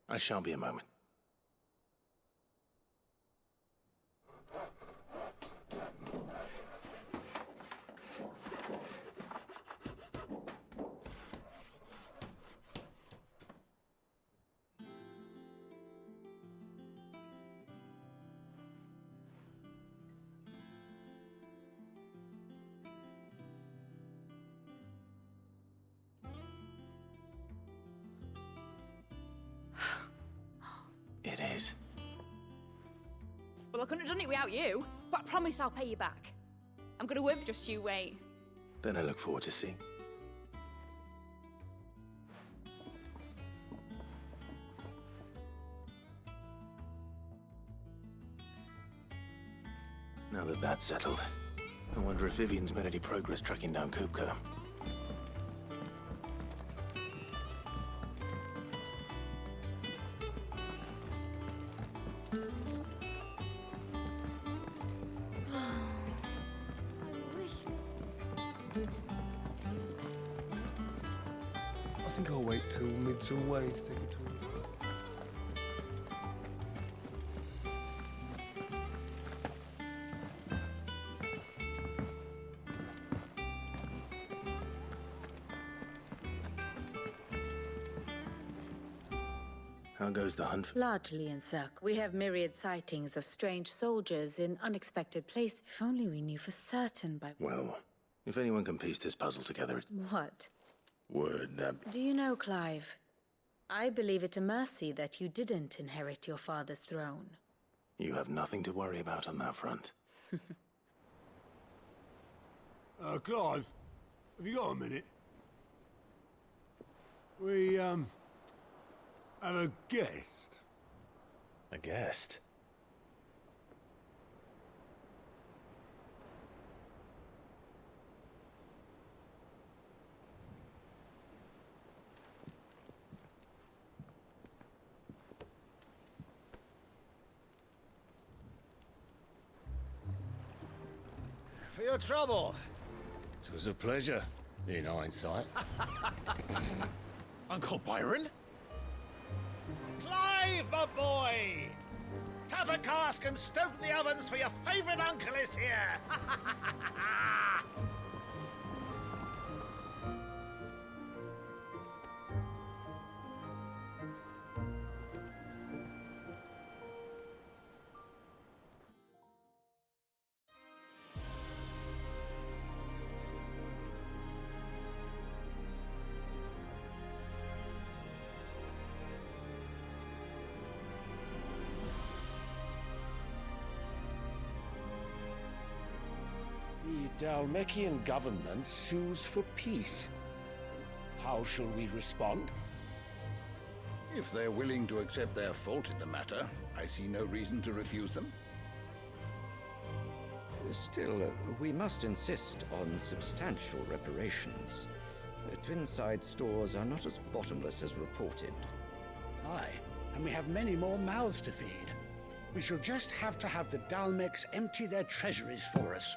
I shan't be a moment. It is. Well, I couldn't have done it without you, but I promise I'll pay you back. I'm gonna work, just you wait. Then I look forward to seeing. Now that that's settled, I wonder if Vivian's made any progress tracking down Kupka. I think I'll wait till mid's away to take a tour. How goes the hunt? Largely in circle. We have myriad sightings of strange soldiers in unexpected places. If only we knew for certain by... Well, if anyone can piece this puzzle together, it's... What? Word that... Do you know, Clive? I believe it a mercy that you didn't inherit your father's throne. You have nothing to worry about on that front. Clive, have you got a minute? We, have a guest. A guest? For your trouble. It was a pleasure, in hindsight. Uncle Byron? Clive, my boy! Tap a cask and stoke the ovens for your favourite uncle is here! The Dalmekian government sues for peace. How shall we respond? If they're willing to accept their fault in the matter, I see no reason to refuse them. Still, we must insist on substantial reparations. Twinside stores are not as bottomless as reported. Aye, and we have many more mouths to feed. We shall just have to have the Dalmeks empty their treasuries for us.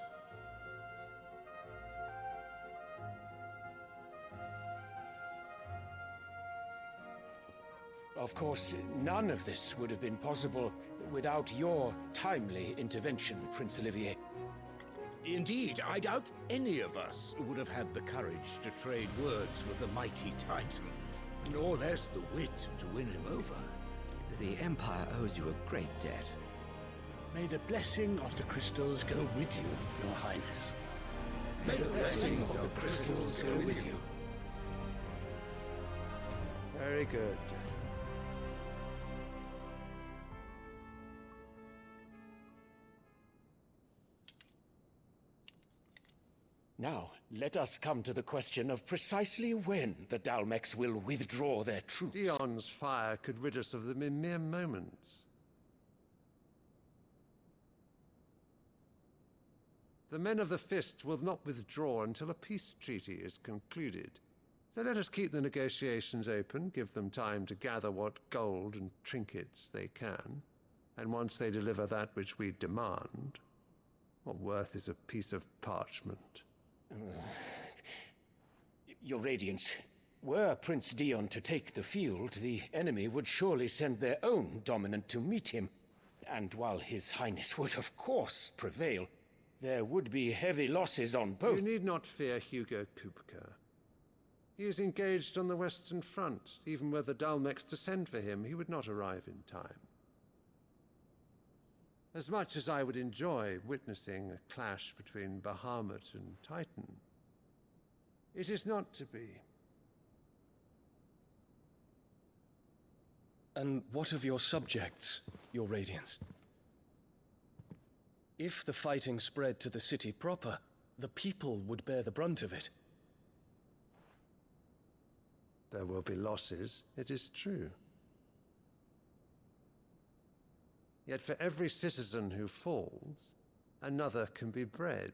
Of course, none of this would have been possible without your timely intervention, Prince Olivier. Indeed, I doubt any of us would have had the courage to trade words with the mighty Titan, nor less the wit to win him over. The Empire owes you a great debt. May the blessing of the crystals go with you, Your Highness. May the blessing of the crystals go with you. Very good. Now, let us come to the question of precisely when the Dalmeks will withdraw their troops. Dion's fire could rid us of them in mere moments. The men of the Fist will not withdraw until a peace treaty is concluded. So let us keep the negotiations open, give them time to gather what gold and trinkets they can. And once they deliver that which we demand, what worth is a piece of parchment? Your Radiance, were Prince Dion to take the field, the enemy would surely send their own dominant to meet him. And while His Highness would of course prevail, there would be heavy losses on both. You need not fear Hugo Kupka. He is engaged on the Western Front. Even were the Dalmex to send for him, he would not arrive in time. As much as I would enjoy witnessing a clash between Bahamut and Titan, it is not to be. And what of your subjects, Your Radiance? If the fighting spread to the city proper, the people would bear the brunt of it. There will be losses, it is true. Yet for every citizen who falls, another can be bred.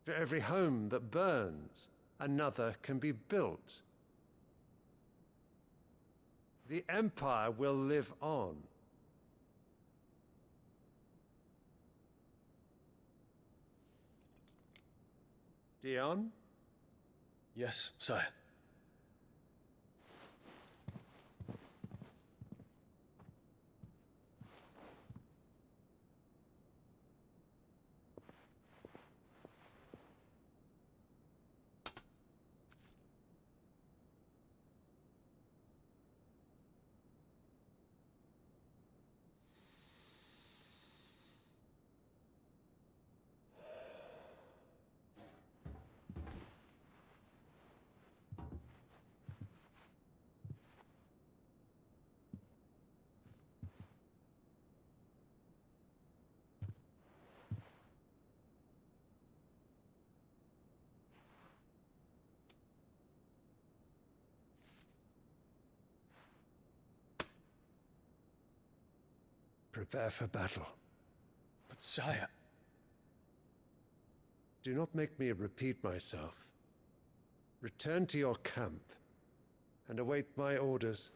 For every home that burns, another can be built. The Empire will live on. Dion? Yes, sire. Prepare for battle. But sire... Do not make me repeat myself. Return to your camp and await my orders.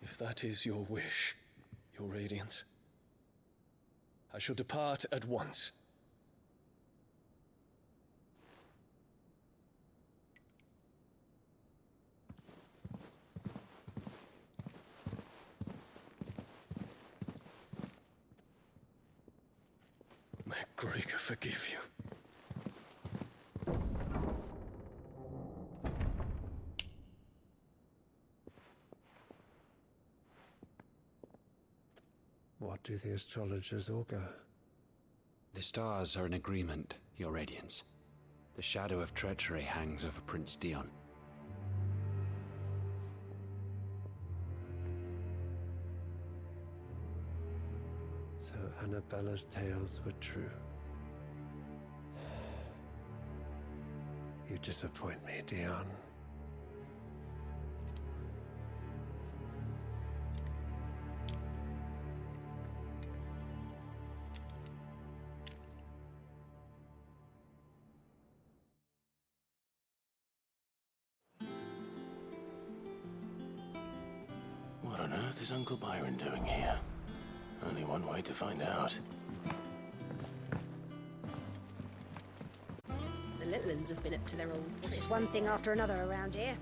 If that is your wish, Your Radiance, I shall depart at once. May Gregor forgive you. What do the astrologers augur? The stars are in agreement, Your Radiance. The shadow of treachery hangs over Prince Dion. So Annabella's tales were true. You disappoint me, Dion. What on earth is Uncle Byron doing here? Only one way to find out. The little uns have been up to their old... It's just one thing after another around here.